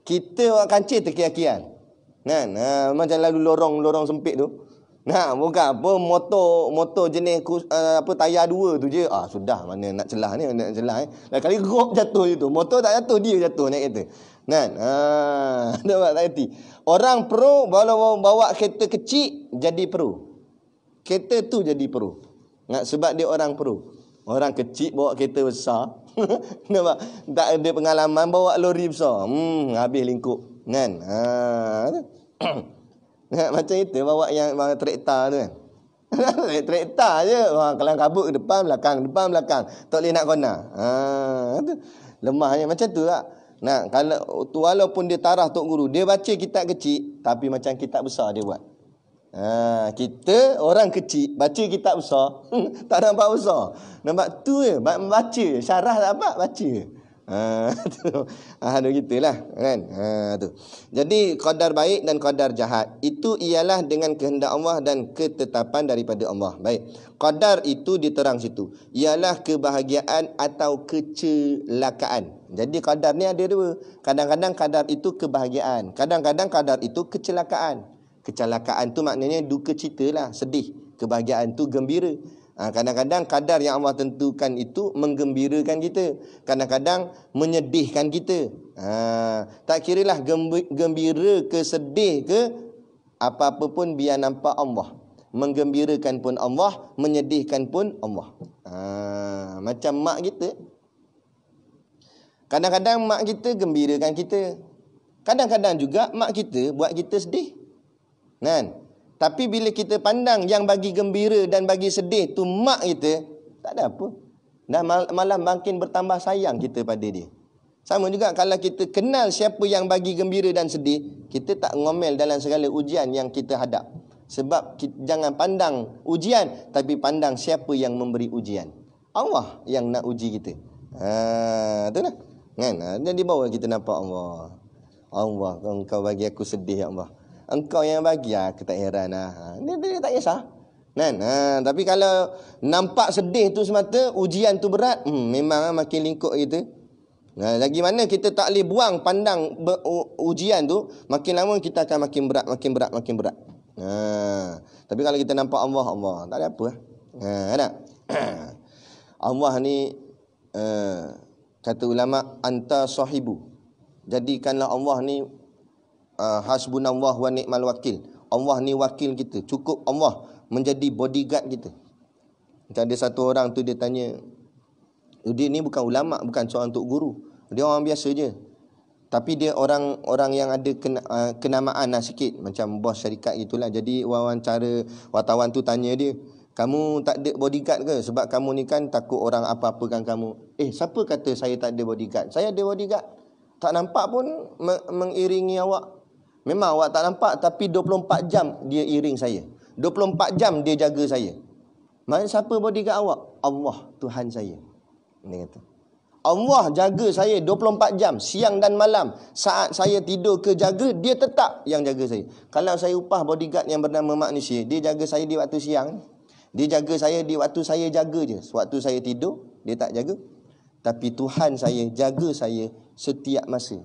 Kita bawa kancil terkial-kial. Macam lalu lorong sempit tu. Bukan apa motor jenis tayar 2 tu je. Sudah mana nak celah ni, nak celah Dah kali rock jatuh itu. Motor tak jatuh, dia jatuh naik kereta. Nampak tak hati. Orang pro bawa kereta kecil jadi pro. Kereta tu jadi pro. Sebab dia orang pro. Orang kecil bawa kereta besar. Nampak? Tak ada pengalaman bawa lori besar. Habis lingkup. Kan? Macam itu bawa yang traktor tu kan. Traktor je. Kelang kabut ke depan belakang. Tak boleh nak kona. Lemahnya macam tu tak. Kalau walaupun dia tarah Tok Guru, dia baca kitab kecil tapi macam kitab besar dia buat. Kita orang kecil baca kitab besar tak nampak besar. Nampak tu je, baca syarah tak apa, baca. Tu gitulah kan. Tu. Jadi qadar baik dan qadar jahat itu ialah dengan kehendak Allah dan ketetapan daripada Allah. Baik. Qadar itu diterang situ. Ialah kebahagiaan atau kecelakaan. Jadi qadar ni ada dua. Kadang-kadang qadar itu kebahagiaan, kadang-kadang qadar itu kecelakaan. Kecelakaan tu maknanya duka cita lah, sedih. Kebahagiaan tu gembira. Kadang-kadang kadar yang Allah tentukan itu menggembirakan kita. Kadang-kadang menyedihkan kita. Tak kiralah gembira ke sedih ke, apa-apa pun biar nampak Allah. Menggembirakan pun Allah, menyedihkan pun Allah. Macam mak kita. Kadang-kadang mak kita gembirakan kita. Kadang-kadang juga mak kita buat kita sedih. Tapi bila kita pandang yang bagi gembira dan bagi sedih tu mak kita, tak ada apa. Dah malah makin bertambah sayang kita pada dia. Sama juga kalau kita kenal siapa yang bagi gembira dan sedih, kita tak ngomel dalam segala ujian yang kita hadap. Sebab jangan pandang ujian, tapi pandang siapa yang memberi ujian. Allah yang nak uji kita. Itulah. Jadi bawa kita nampak Allah. Allah, engkau bagi aku sedih ya Allah. Engkau yang bagi, aku tak heran lah. Dia tak kisah. Tapi kalau nampak sedih tu semata, ujian tu berat, memang makin lingkup kita. Lagi mana kita tak boleh buang pandang ujian tu, makin lama kita akan makin berat. Tapi kalau kita nampak Allah, tak ada apa. Tak? Allah ni, kata ulama, anta sahibu. Jadikanlah Allah ni hasbunallah wa ni'mal wakil. Allah ni wakil kita. Cukup Allah menjadi bodyguard kita. Macam ada satu orang tu dia tanya, Dia ni bukan ulama, bukan seorang tok guru. Dia orang biasa je. Tapi dia orang yang ada kenamaan lah sikit, macam bos syarikat gitulah. Jadi wawancara wartawan tu tanya dia, kamu tak ada bodyguard ke? Sebab kamu ni kan takut orang apa-apakan kamu. Siapa kata saya tak ada bodyguard? Saya ada bodyguard. Tak nampak pun mengiringi awak. Memang awak tak nampak, tapi 24 jam dia iring saya. 24 jam dia jaga saya. Maksudnya siapa bodyguard awak? Allah, Tuhan saya. Dia kata, Allah jaga saya 24 jam, siang dan malam. Saat saya tidur ke jaga, dia tetap yang jaga saya. Kalau saya upah bodyguard yang bernama manusia, dia jaga saya di waktu siang, dia jaga saya di waktu saya jaga je. Waktu saya tidur, dia tak jaga. Tapi Tuhan saya jaga saya setiap masa.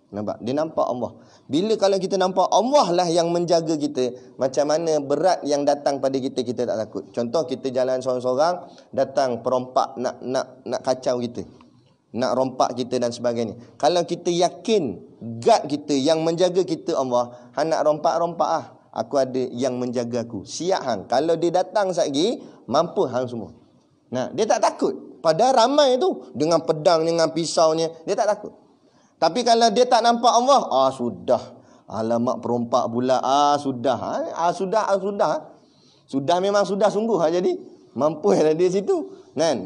Nampak? Dia nampak Allah. Bila kalau kita nampak Allah lah yang menjaga kita, macam mana berat yang datang pada kita, kita tak takut. Contoh kita jalan seorang-seorang, datang perompak nak kacau kita, nak rompak kita dan sebagainya. Kalau kita yakin guard kita yang menjaga kita Allah, hang nak rompak-rompak ah, aku ada yang menjaga aku. Siap hang. Kalau dia datang satgi, mampu hang semua. Nah, dia tak takut. Padahal ramai tu dengan pedang, dengan pisaunya, dia tak takut. Tapi kalau dia tak nampak Allah, sudah. Alamak perompak pula. Sudah. Sudah memang sudah sungguh jadi. Mampu ada di situ. Kan?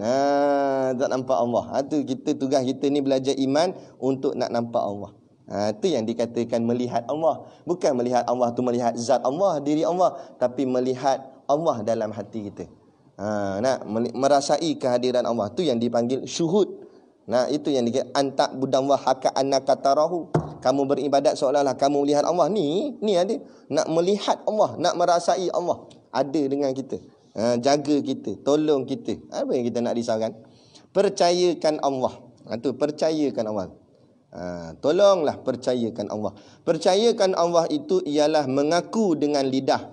Tak nampak Allah. Itu kita, tugas kita ni belajar iman untuk nak nampak Allah. Itu yang dikatakan melihat Allah. Bukan melihat Allah tu melihat zat Allah, diri Allah, tapi melihat Allah dalam hati kita. Nak merasai kehadiran Allah. Itu yang dipanggil syuhud. Itu yang dikatakan antak budam wa haka annaka tarahu. Kamu beribadat seolah-olah kamu melihat Allah. Ni ada. Nak melihat Allah, nak merasai Allah ada dengan kita. Jaga kita, tolong kita. Apa yang kita nak risaukan? Percayakan Allah. Itu percayakan Allah. Tolonglah percayakan Allah. Percayakan Allah itu ialah mengaku dengan lidah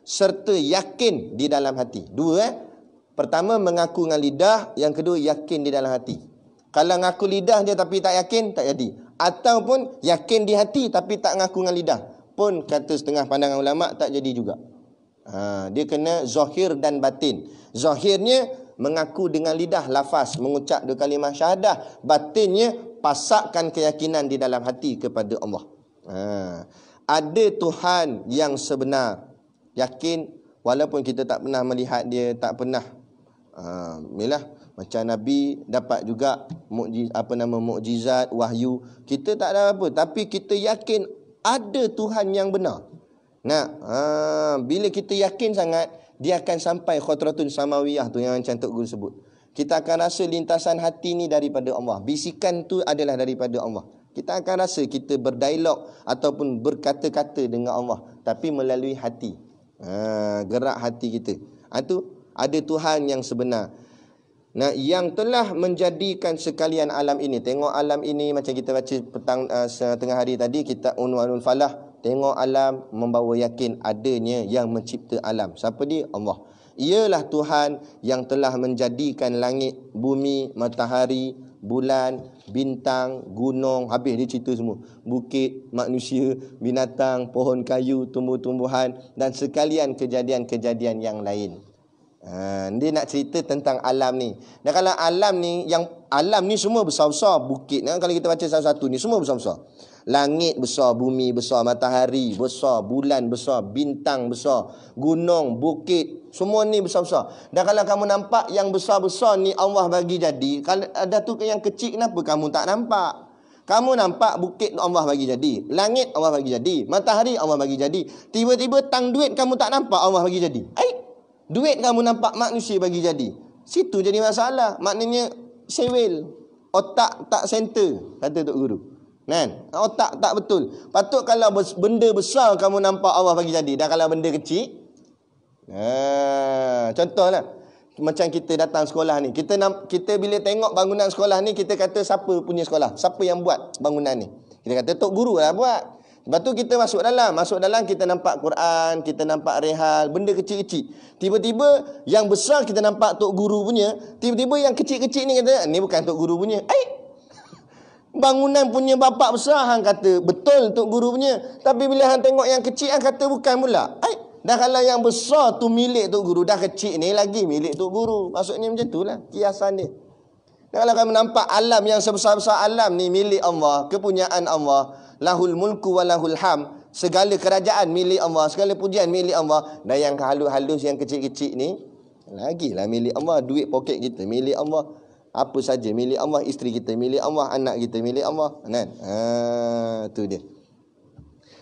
serta yakin di dalam hati. Dua. Pertama mengaku dengan lidah, yang kedua yakin di dalam hati. Kalau ngaku lidah dia tapi tak yakin, tak jadi. Ataupun yakin di hati tapi tak ngaku dengan lidah, pun kata setengah pandangan ulama tak jadi juga. Dia kena zahir dan batin. Zahirnya mengaku dengan lidah, lafaz, mengucap dua kalimah syahadah. Batinnya pasakkan keyakinan di dalam hati kepada Allah. Ada Tuhan yang sebenar. Yakin walaupun kita tak pernah melihat dia, tak pernah. Macam Nabi dapat juga mukjizat, wahyu. Kita tak ada apa, tapi kita yakin ada Tuhan yang benar. Bila kita yakin sangat, dia akan sampai khotratun samawiyah tu yang macam Tok Guru sebut. Kita akan rasa lintasan hati ni daripada Allah. Bisikan tu adalah daripada Allah. Kita akan rasa kita berdialog ataupun berkata-kata dengan Allah, tapi melalui hati. Gerak hati kita. Itu ada Tuhan yang sebenar. Yang telah menjadikan sekalian alam ini. Tengok alam ini macam kita baca petang setengah hari tadi, kita Unwanul Falah. Tengok alam, membawa yakin adanya yang mencipta alam. Siapa dia? Allah. Ialah Tuhan yang telah menjadikan langit, bumi, matahari, bulan, bintang, gunung, habis dia cerita semua. Bukit, manusia, binatang, pohon kayu, tumbuh-tumbuhan dan sekalian kejadian-kejadian yang lain. Dia nak cerita tentang alam ni. Dan kalau alam ni semua besar-besar. Bukit, kalau kita baca satu-satu ni semua besar-besar. Langit besar, bumi besar, matahari besar, bulan besar, bintang besar, gunung, bukit, semua ni besar-besar. Dan kalau kamu nampak yang besar-besar ni Allah bagi jadi, kalau ada tu yang kecil, kenapa kamu tak nampak? Kamu nampak bukit Allah bagi jadi, langit Allah bagi jadi, matahari Allah bagi jadi. Tiba-tiba tang duit kamu tak nampak Allah bagi jadi. Duit kamu nampak manusia bagi jadi. Situ jadi masalah. Maknanya sewel, otak tak center, kata Tok Guru. Kan? Otak tak betul. Patut kalau benda besar kamu nampak Allah bagi jadi. Dan kalau benda kecil, contohlah macam kita datang sekolah ni. Kita bila tengok bangunan sekolah ni, kita kata siapa punya sekolah? Siapa yang buat bangunan ni? Kita kata Tok Guru lah buat. Lepas tu kita masuk dalam kita nampak Quran, kita nampak rehal, benda kecil-kecil. Tiba-tiba yang besar kita nampak Tok Guru punya, tiba-tiba yang kecil-kecil ni kata, ni bukan Tok Guru punya. Bangunan punya bapak besar hang kata betul Tok Guru punya. Tapi bila hang tengok yang kecil hang kata bukan pula. Dah kalau yang besar tu milik Tok Guru, dah kecil ni lagi milik Tok Guru. Maksudnya macam itulah kiasan dia. Dan kalau kamu nampak alam yang sebesar-besar alam ni milik Allah, kepunyaan Allah, lahul mulku wa lahul ham, segala kerajaan milik Allah, segala pujian milik Allah. Dan yang halus-halus, yang kecil-kecil ni, lagilah milik Allah. Duit poket kita milik Allah, apa saja milik Allah, isteri kita milik Allah, anak kita milik Allah, kan? Tu dia.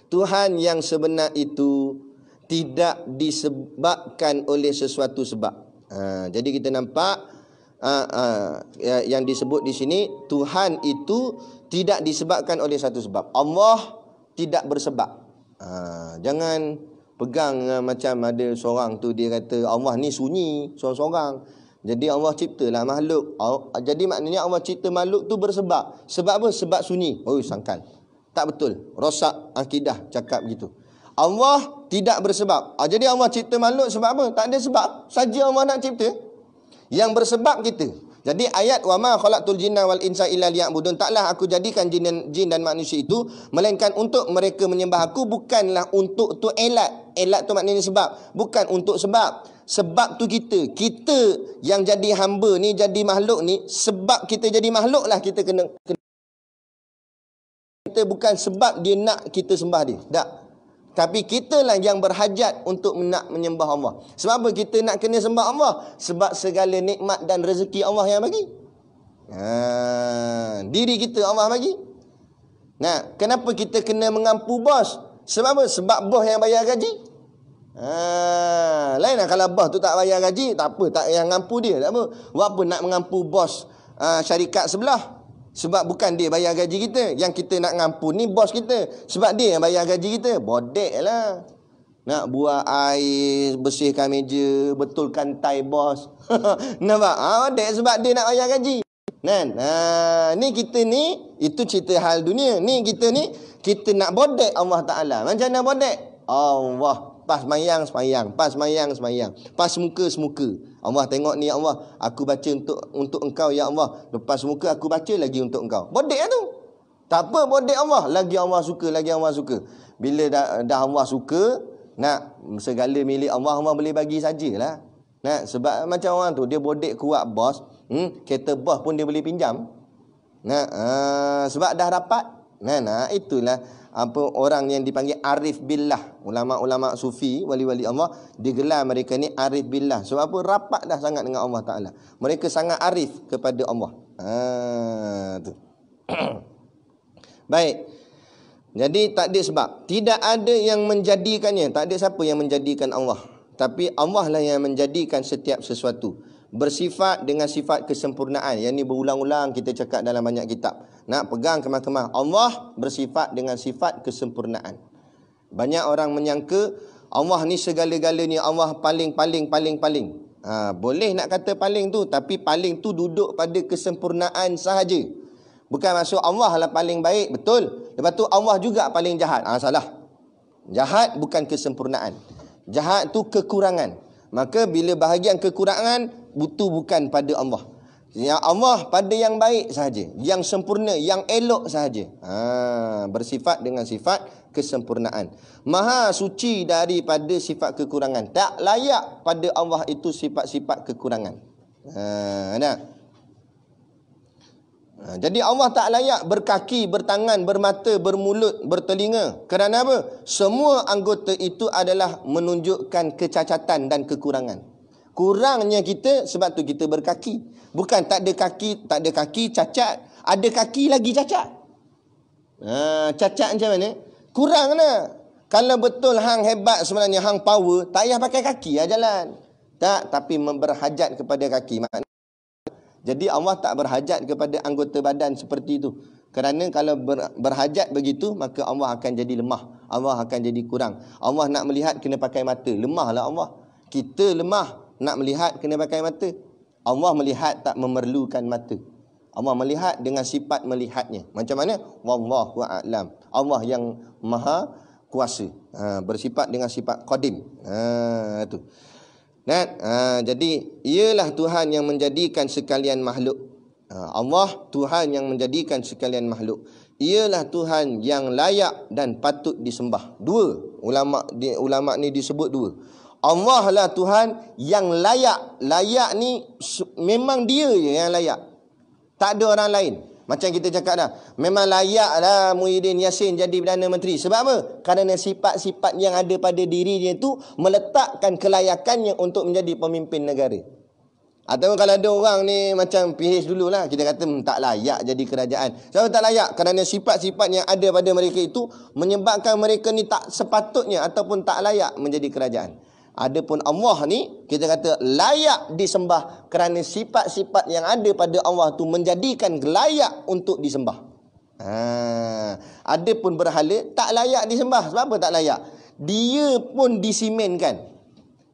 Tuhan yang sebenar itu tidak disebabkan oleh sesuatu sebab. Jadi kita nampak yang disebut di sini, Tuhan itu tidak disebabkan oleh satu sebab. Allah tidak bersebab. Jangan pegang macam ada seorang tu dia kata Allah ni sunyi seorang-seorang. Jadi Allah ciptalah makhluk. Jadi maknanya Allah cipta makhluk tu bersebab. Sebab apa? Sebab sunyi. Oh, sangkal. Tak betul. Rosak akidah cakap begitu. Allah tidak bersebab. Jadi Allah cipta makhluk sebab apa? Tak ada sebab. Saja Allah nak cipta. Yang bersebab kita. Jadi ayat wa ma khalaqtul jinna wal insa illa liya'budun, taklah aku jadikan jin dan manusia itu melainkan untuk mereka menyembah aku, bukanlah untuk tu elat. Elat tu maknanya sebab, bukan untuk sebab. Sebab tu kita yang jadi hamba ni, jadi makhluk ni, sebab kita jadi makhluk lah kita kena. Kita bukan sebab dia nak kita sembah dia. Tak. Tapi kitalah yang berhajat untuk nak menyembah Allah. Sebab apa kita nak kena sembah Allah? Sebab segala nikmat dan rezeki Allah yang bagi. Diri kita Allah bagi. Nah, kenapa kita kena mengampu bos? Sebab apa? Sebab bos yang bayar gaji. Lainlah kalau bos tu tak bayar gaji, tak apa, tak yang ngampu dia, tak apa. Buat apa nak mengampu bos syarikat sebelah? Sebab bukan dia bayar gaji kita. Yang kita nak ngampu ni bos kita. Sebab dia yang bayar gaji kita. Bodek lah. Nak buat air, bersihkan meja, betulkan tie bos. Nampak? Bodek sebab dia nak bayar gaji. Kan? Ni kita ni, itu cerita hal dunia. Ni, kita nak bodek Allah Ta'ala. Macam mana bodek? Allah. Pas mayang semayang, pas mayang semayang, pas muka semuka. Allah tengok ni, ya Allah, aku baca untuk engkau ya Allah. Lepas muka aku baca lagi untuk engkau. Bodek lah tu. Tak apa bodek Allah, lagi Allah suka, lagi Allah suka. Bila dah Allah suka, nak segala milik Allah, Allah boleh bagi sajalah. Nah, sebab macam orang tu dia bodek kuat bos, kereta bos pun dia boleh pinjam. Nah, sebab dah dapat. Nah, itulah apa orang yang dipanggil arif billah. Ulama-ulama sufi, wali-wali Allah, digelar mereka ni arif billah. Sebab apa? Rapat dah sangat dengan Allah Ta'ala. Mereka sangat arif kepada Allah. Tu. Baik. Jadi tak ada sebab. Tidak ada yang menjadikannya. Tak ada siapa yang menjadikan Allah. Tapi Allah lah yang menjadikan setiap sesuatu. Bersifat dengan sifat kesempurnaan. Yang ni berulang-ulang kita cakap dalam banyak kitab. Nak pegang kemah-kemah. Allah bersifat dengan sifat kesempurnaan. Banyak orang menyangka Allah ni segala-galanya, Allah paling. Boleh nak kata paling tu, tapi paling tu duduk pada kesempurnaan sahaja. Bukan maksud Allah lah paling baik, betul. Lepas tu Allah juga paling jahat. Salah. Jahat bukan kesempurnaan. Jahat tu kekurangan. Maka bila bahagian kekurangan, itu bukan pada Allah. Yang Allah pada yang baik sahaja, yang sempurna, yang elok sahaja. Bersifat dengan sifat kesempurnaan. Maha suci daripada sifat kekurangan. Tak layak pada Allah itu sifat-sifat kekurangan. Jadi Allah tak layak berkaki, bertangan, bermata, bermulut, bertelinga. Kerana apa? Semua anggota itu adalah menunjukkan kecacatan dan kekurangan. Kurangnya kita, sebab tu kita berkaki. Bukan tak ada kaki cacat. Ada kaki lagi cacat. Cacat macam mana? Kurang lah. Kalau betul hang hebat sebenarnya, hang power, tak payah pakai kaki lah jalan. Tak, tapi berhajat kepada kaki. Jadi Allah tak berhajat kepada anggota badan seperti itu. Kerana kalau berhajat begitu, maka Allah akan jadi lemah. Allah akan jadi kurang. Allah nak melihat kena pakai mata. Lemahlah Allah. Kita lemah. Nak melihat kena pakai mata. Allah melihat tak memerlukan mata. Allah melihat dengan sifat melihatnya. Macam mana? Wallahu a'lam. Allah yang maha kuasa. Bersifat dengan sifat qadim. Tu. Jadi ialah Tuhan yang menjadikan sekalian makhluk. Allah Tuhan yang menjadikan sekalian makhluk. Ialah Tuhan yang layak dan patut disembah. Dua. Ulama ni disebut dua. Allah lah Tuhan yang layak. Layak ni memang dia je yang layak. Tak ada orang lain. Macam kita cakap dah, memang layaklah Muhyiddin Yassin jadi Perdana Menteri. Sebab apa? Kerana sifat-sifat yang ada pada dirinya itu meletakkan kelayakannya untuk menjadi pemimpin negara. Atau kalau ada orang ni macam PH dululah, kita kata tak layak jadi kerajaan. Sebab tak layak? Kerana sifat-sifat yang ada pada mereka itu menyebabkan mereka ni tak sepatutnya ataupun tak layak menjadi kerajaan. Adapun Allah ni kita kata layak disembah kerana sifat-sifat yang ada pada Allah tu menjadikan layak untuk disembah. Adapun berhala tak layak disembah. Sebab apa tak layak? Dia pun disimenkan.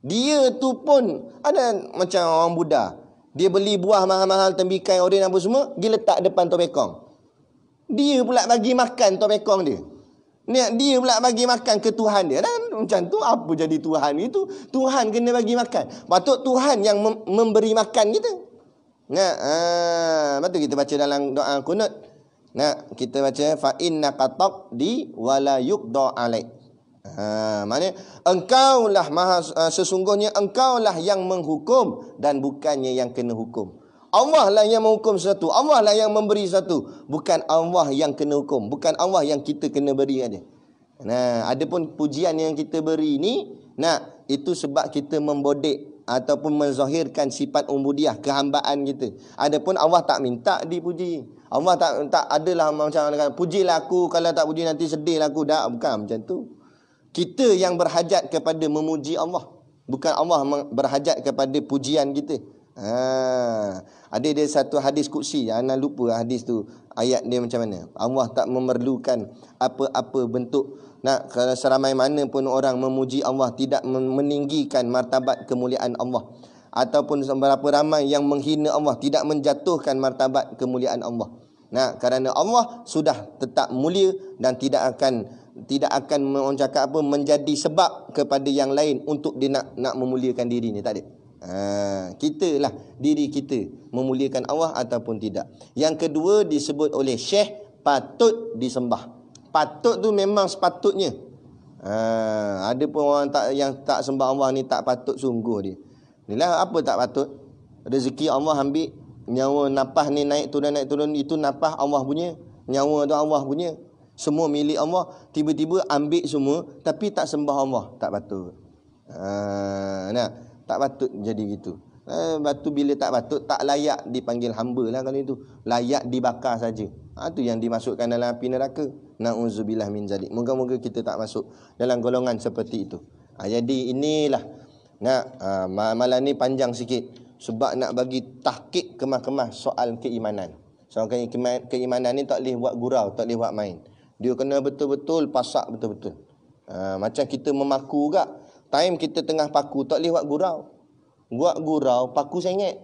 Dia tu pun ada macam orang Buddha. Dia beli buah mahal-mahal, tembikai, oren apa semua, dia letak depan topekong. Dia pula bagi makan topekong dia. Dia pula bagi makan ke Tuhan dia. Dan macam tu apa jadi Tuhan itu? Tuhan kena bagi makan. Patut Tuhan yang memberi makan kita. Betul kita baca dalam doa kunut. Kita baca fa innaka taqdi wa la yuqda alaik. Maknanya engkaulah sesungguhnya engkaulah yang menghukum dan bukannya yang kena hukum. Allah lah yang menghukum sesuatu, Allah lah yang memberi sesuatu, bukan Allah yang kena hukum, bukan Allah yang kita kena beri aja. Adapun pujian yang kita beri ni, itu sebab kita membodek ataupun menzahirkan sifat ubudiyah, kehambaan kita. Adapun Allah tak minta dipuji. Allah tak adalah macam pujilah aku, kalau tak puji nanti sedihlah aku. Tak, bukan macam tu. Kita yang berhajat kepada memuji Allah, bukan Allah berhajat kepada pujian kita. Ada dia satu hadis qudsi, ana lupa hadis tu, ayat dia macam mana. Allah tak memerlukan apa-apa bentuk. Kalau seramai mana pun orang memuji Allah, tidak meninggikan martabat kemuliaan Allah. Ataupun seberapa ramai yang menghina Allah, tidak menjatuhkan martabat kemuliaan Allah. Kerana Allah sudah tetap mulia dan tidak akan orang cakap apa, menjadi sebab kepada yang lain untuk dia nak memuliakan diri ni. Tak ada. Kita lah diri kita memuliakan Allah ataupun tidak. Yang kedua disebut oleh Syekh patut disembah. Patut tu memang sepatutnya. Ada pun orang yang tak sembah Allah ni tak patut sungguh dia. Inilah apa tak patut. Rezeki Allah ambil, nyawa nafas ni naik turun itu nafas Allah punya, nyawa tu Allah punya. Semua milik Allah, tiba-tiba ambil semua tapi tak sembah Allah, tak patut. Tak patut jadi gitu. Batu bila tak patut, tak layak dipanggil hamba lah kalau itu. Layak dibakar saja. Itu yang dimasukkan dalam api neraka. Na'udzubillah min zalik. Moga-moga kita tak masuk dalam golongan seperti itu. Jadi inilah. Malam ni panjang sikit. Sebab nak bagi tahqiq kemas-kemas soal keimanan. Soal keimanan ni tak boleh buat gurau, tak boleh buat main. Dia kena betul-betul pasak betul-betul. Macam kita memaku juga. Time kita tengah paku, tak boleh buat gurau. Buat gurau, paku sengit.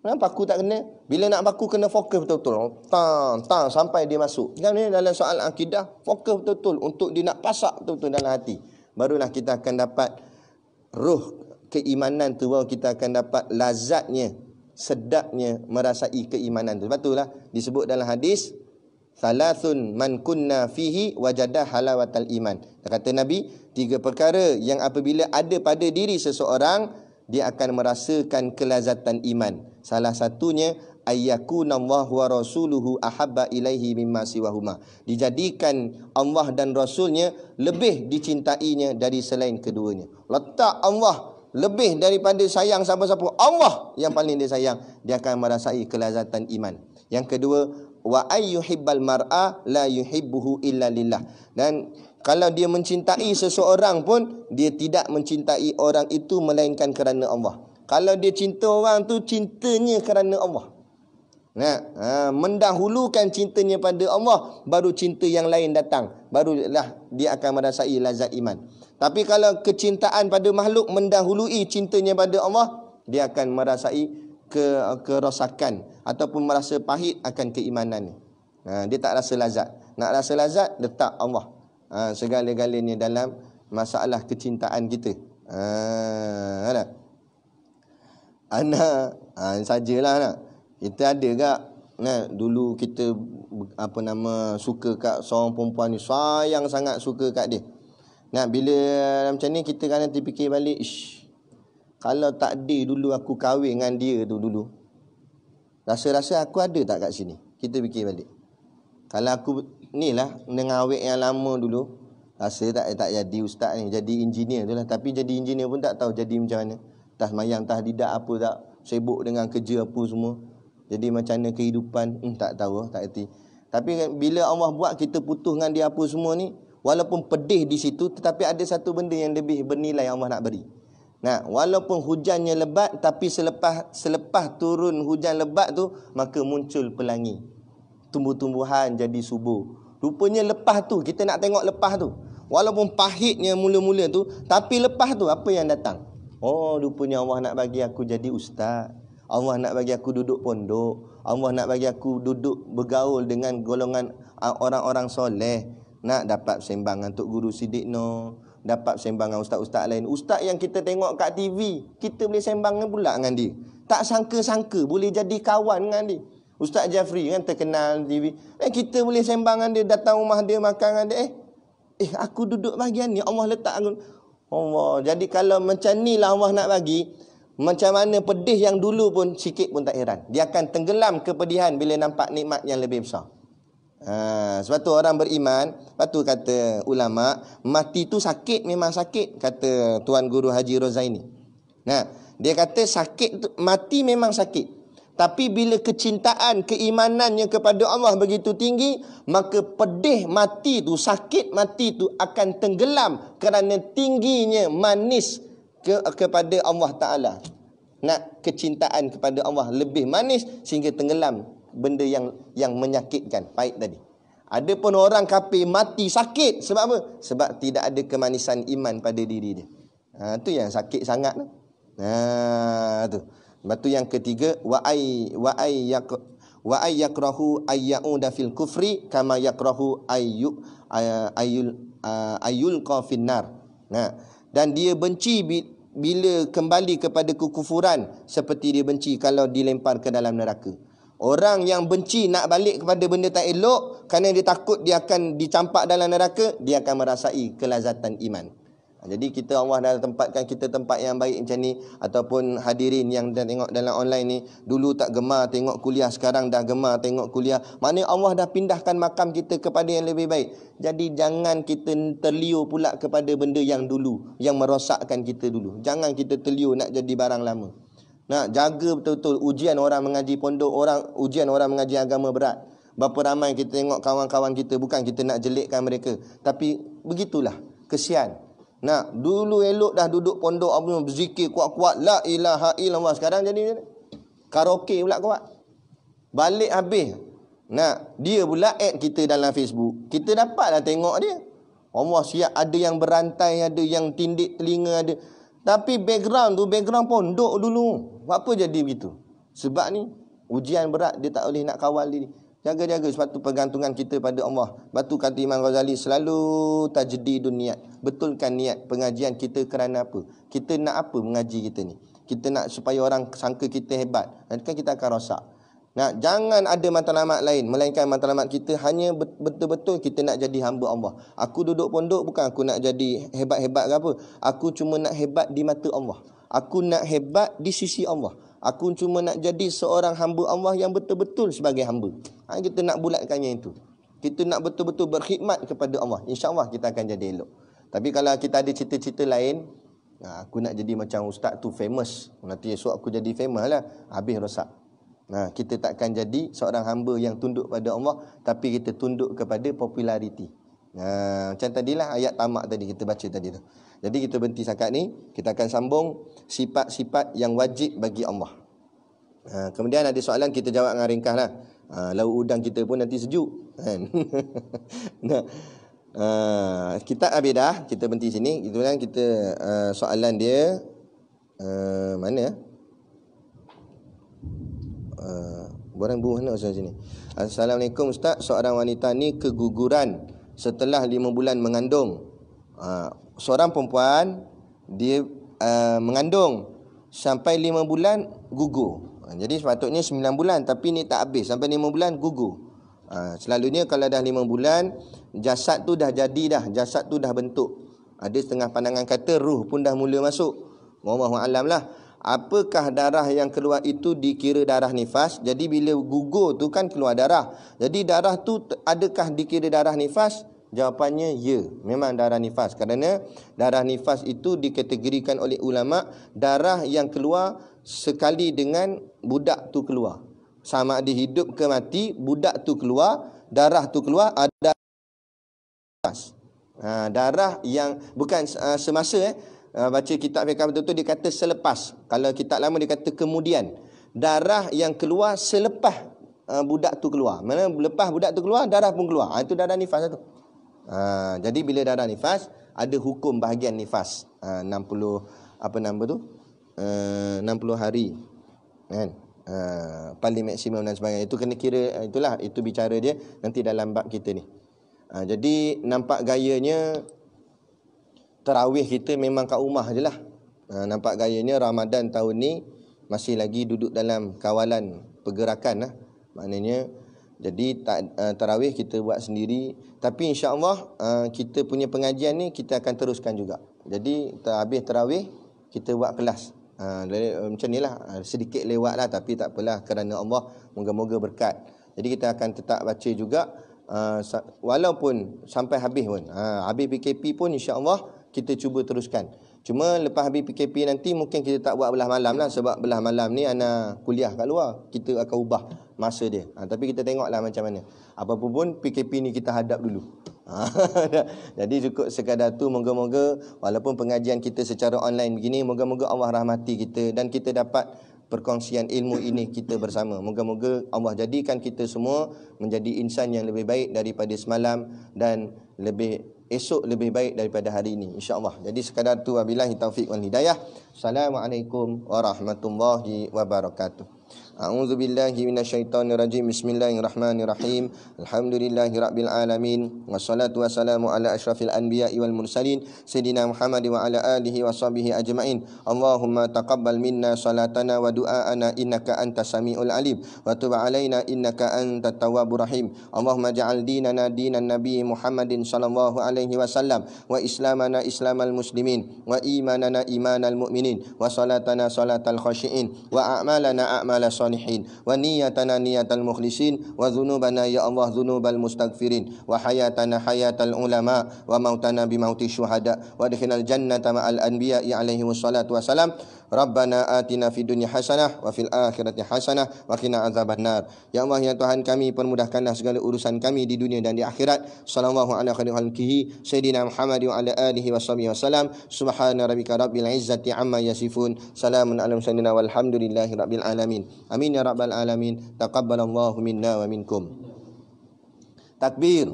Paku tak kena. Bila nak paku, kena fokus betul-betul. Tang, sampai dia masuk. Kan ni dalam soal akidah, fokus betul-betul untuk dia nak pasak betul-betul dalam hati. Barulah kita akan dapat ruh keimanan tu, baru kita akan dapat lazatnya, sedapnya merasai keimanan tu. Betul lah disebut dalam hadis, Salasun man kunna fihi wajadah halawatal iman. Kata Nabi, 3 perkara yang apabila ada pada diri seseorang, dia akan merasakan kelazatan iman. Salah satunya ayyakunallahu wa rasuluhu ahabba ilaihi mimma siwahuma. Dijadikan Allah dan Rasulnya lebih dicintainya dari selain keduanya. Letak Allah lebih daripada sayang siapa-siapa, Allah yang paling dia sayang, dia akan merasai kelazatan iman. Yang kedua, wa ayyuhibbal mar'a la yuhibbuhu illa lillah. Dan kalau dia mencintai seseorang pun, dia tidak mencintai orang itu melainkan kerana Allah. Kalau dia cinta orang tu, cintanya kerana Allah. Mendahulukan cintanya pada Allah, baru cinta yang lain datang, barulah dia akan merasai lazat iman. Tapi kalau kecintaan pada makhluk mendahului cintanya pada Allah, dia akan merasai kerosakan ataupun merasa pahit akan keimanan ni. Dia tak rasa lazat. Nak rasa lazat, letak Allah segala-galanya dalam masalah kecintaan kita. Anak sajalah nak. Kita ada tak dulu kita suka kat seorang perempuan ni, sayang sangat suka kat dia. Bila macam ni kita kan nanti fikir balik, kalau tak ada dulu aku kahwin dengan dia tu dulu, Rasa-rasa aku ada tak kat sini? Kita fikir balik. Kalau aku ni lah dengan awet yang lama dulu, rasa tak jadi ustaz ni, jadi engineer tu lah. Tapi jadi engineer pun tak tahu jadi macam mana. Tah mayang, tah lidak apa tak, sibuk dengan kerja apa semua. Jadi macam mana kehidupan, tak tahu, tak erti. Tapi bila Allah buat kita putus dengan dia apa semua ni, walaupun pedih di situ, tetapi ada satu benda yang lebih bernilai Allah nak beri. Nah, walaupun hujannya lebat, tapi selepas turun hujan lebat tu, maka muncul pelangi. Tumbuh-tumbuhan jadi subur. Rupanya lepas tu, kita nak tengok lepas tu. Walaupun pahitnya mula-mula tu, tapi lepas tu apa yang datang? Oh, rupanya Allah nak bagi aku jadi ustaz. Allah nak bagi aku duduk pondok. Allah nak bagi aku duduk bergaul dengan golongan orang-orang soleh. Nak dapat sembang untuk Guru Siddiq Noh, dapat sembang dengan ustaz-ustaz lain. Ustaz yang kita tengok kat TV, kita boleh sembang pula dengan dia. Tak sangka-sangka boleh jadi kawan dengan dia. Ustaz Jafri kan terkenal TV. Kita boleh sembang dengan dia, datang rumah dia, makan dengan dia. Aku duduk bahagian ni, Allah letak aku. Allah. Jadi kalau macam ni lah Allah nak bagi, macam mana pedih yang dulu pun sikit pun tak heran. Dia akan tenggelam kepedihan bila nampak nikmat yang lebih besar. Sebab tu orang beriman, sebab tu kata ulama, mati tu sakit, memang sakit, kata Tuan Guru Haji Rozaini. Nah, dia kata sakit tu, mati memang sakit. Tapi bila kecintaan, keimanannya kepada Allah begitu tinggi, maka pedih mati tu, sakit mati tu akan tenggelam kerana tingginya manis kepada Allah Ta'ala. Nak kecintaan kepada Allah lebih manis sehingga tenggelam benda yang menyakitkan, pahit tadi. Ada pun orang kafir mati sakit. Sebab apa? Sebab tidak ada kemanisan iman pada diri dia. Tu yang sakit sangat tu. Tu. Lepas tu yang ketiga, wa ay yakrahu ayyauda fil kufri kama yakrahu ayul qafinnar. Dan dia benci bila kembali kepada kekufuran seperti dia benci kalau dilempar ke dalam neraka. Orang yang benci nak balik kepada benda tak elok kerana dia takut dia akan dicampak dalam neraka, dia akan merasai kelazatan iman. Jadi kita, Allah dah tempatkan kita tempat yang baik macam ni. Ataupun hadirin yang dah tengok dalam online ni, dulu tak gemar tengok kuliah, sekarang dah gemar tengok kuliah. Maknanya Allah dah pindahkan makam kita kepada yang lebih baik. Jadi jangan kita terliur pula kepada benda yang dulu, yang merosakkan kita dulu. Jangan kita terliur nak jadi barang lama. Nak jaga betul-betul. Ujian orang mengaji pondok, ujian orang mengaji agama berat. Berapa ramai kita tengok kawan-kawan kita, bukan kita nak jelekkan mereka, tapi begitulah, kesian. Nah, dulu elok dah duduk pondok apa berzikir kuat-kuat la ilaha illallah, sekarang jadi karaoke pula kuat. Balik habis. Nah, dia pula add kita dalam Facebook. Kita dapatlah tengok dia. Allah siap, ada yang berantai, ada yang tindik telinga, ada. Tapi background tu background pondok dulu. Apa jadi begitu? Sebab ni ujian berat, dia tak boleh nak kawal diri. Jaga-jaga sepatu pergantungan kita pada Allah. Batu kata Imam Ghazali, selalu tajdidun niat. Betulkan niat pengajian kita kerana apa? Kita nak apa mengaji kita ni? Kita nak supaya orang sangka kita hebat. Nanti kan kita akan rosak. Nah, jangan ada matlamat lain melainkan matlamat kita hanya betul-betul kita nak jadi hamba Allah. Aku duduk pondok bukan aku nak jadi hebat-hebat ke apa. Aku cuma nak hebat di mata Allah. Aku nak hebat di sisi Allah. Aku cuma nak jadi seorang hamba Allah yang betul-betul sebagai hamba. Kita nak bulatkannya itu. Kita nak betul-betul berkhidmat kepada Allah. InsyaAllah kita akan jadi elok. Tapi kalau kita ada cita-cita lain, aku nak jadi macam ustaz tu famous, nanti esok aku jadi famous lah, habis rosak. Kita takkan jadi seorang hamba yang tunduk pada Allah, tapi kita tunduk kepada populariti. Macam tadilah ayat tamak tadi kita baca tadi tu. Jadi kita berhenti sakat ni. Kita akan sambung sifat-sifat yang wajib bagi Allah. Kemudian ada soalan, kita jawab dengan ringkas lah. Lauk udang kita pun nanti sejuk kan? Kita habis dah. Kita berhenti sini. Kemudian kita soalan dia mana? Borang buah mana Ustaz sini? Assalamualaikum Ustaz, seorang wanita ni keguguran setelah 5 bulan mengandung. Seorang perempuan dia mengandung sampai 5 bulan gugur. Jadi sepatutnya 9 bulan, tapi ni tak habis, sampai 5 bulan gugur. Selalunya kalau dah 5 bulan, jasad tu dah jadi dah, jasad tu dah bentuk. Ada setengah pandangan kata ruh pun dah mula masuk. Wallahu alam lah. apakah darah yang keluar itu dikira darah nifas? Jadi bila gugur tu kan keluar darah. Jadi darah tu adakah dikira darah nifas? Jawapannya ya, memang darah nifas. Kerana darah nifas itu dikategorikan oleh ulama darah yang keluar sekali dengan budak tu keluar. Sama ada hidup ke mati, budak tu keluar, darah tu keluar, ada darah yang bukan semasa baca kitab fiqh betul-betul dia kata selepas. Kalau kitab lama dia kata kemudian. Darah yang keluar selepas budak tu keluar. Mana lepas budak tu keluar, darah pun keluar. Itu darah nifas tu. Jadi bila darah nifas, ada hukum bahagian nifas. 60 apa nama tu? 60 hari. Kan? Paling maksimum dan sebagainya. Itu kena kira, itulah, itu bicara dia nanti dalam bab kita ni. Jadi nampak gayanya tarawih kita memang kat rumah je lah. Nampak gayanya Ramadan tahun ni masih lagi duduk dalam kawalan pergerakan lah. Maknanya jadi tarawih kita buat sendiri. Tapi insya-Allah kita punya pengajian ni kita akan teruskan juga. Jadi habis tarawih kita buat kelas. Macam ni lah, sedikit lewat lah, tapi tak apalah, kerana Allah moga-moga berkat. Jadi kita akan tetap baca juga, walaupun sampai habis pun. Habis PKP pun insya-Allah kita cuba teruskan. Cuma lepas habis PKP nanti mungkin kita tak buat belah malam lah, sebab belah malam ni ana kuliah kat luar. Kita akan ubah masa dia. Tapi kita tengoklah macam mana. Apa pun PKP ni kita hadap dulu. Jadi cukup sekadar tu, moga-moga walaupun pengajian kita secara online begini, moga-moga Allah rahmati kita dan kita dapat perkongsian ilmu ini kita bersama. Moga-moga Allah jadikan kita semua menjadi insan yang lebih baik daripada semalam dan esok lebih baik daripada hari ini, insya-Allah. Jadi sekadar tu, wabillahi taufik wal hidayah. Assalamualaikum warahmatullahi wabarakatuh. A'udzu billahi minasyaitonir rajim. Bismillahirrahmanirrahim. Alhamdulillahirabbil alamin. Wassalatu wassalamu ala asyrafil anbiya'i wal mursalin sayidina Muhammad wa ala alihi washabihi ajmain. Allahumma taqabbal minna salatana wa du'aana innaka antas samiul alim wa tub alaina innaka antat tawwabur rahim. Allahumma ja'al dinana dinan nabiy Muhammadin sallallahu alaihi wasallam wa islamana islamal muslimin wa imanana imanal mu'minin wa salatana salatal khashiin wa a'malana a'malas salihin wa niyatana niyatal mukhlisin wa dhunubana ya Allah dhunubal mustaghfirin wa hayatana hayatal ulama wa mautana bi mauti syuhada wa adkhilal jannata ma'al anbiya'i alaihi wassalatu wassalam. Rabbana atina fid dunya hasanah wa fil akhirati hasanah wa qina azabannar. Ya Allah, ya Tuhan kami, permudahkanlah segala urusan kami di dunia dan di akhirat. Sallallahu ala khairil khalqihi sayyidina Muhammad wa ala alihi washabihi wasallam. Subhana rabbika rabbil izzati amma yasifun. Salamun alal mursalin walhamdulillahi rabbil alamin. Amin ya rabbal alamin. Taqabbalallahu minna wa minkum. Takbir.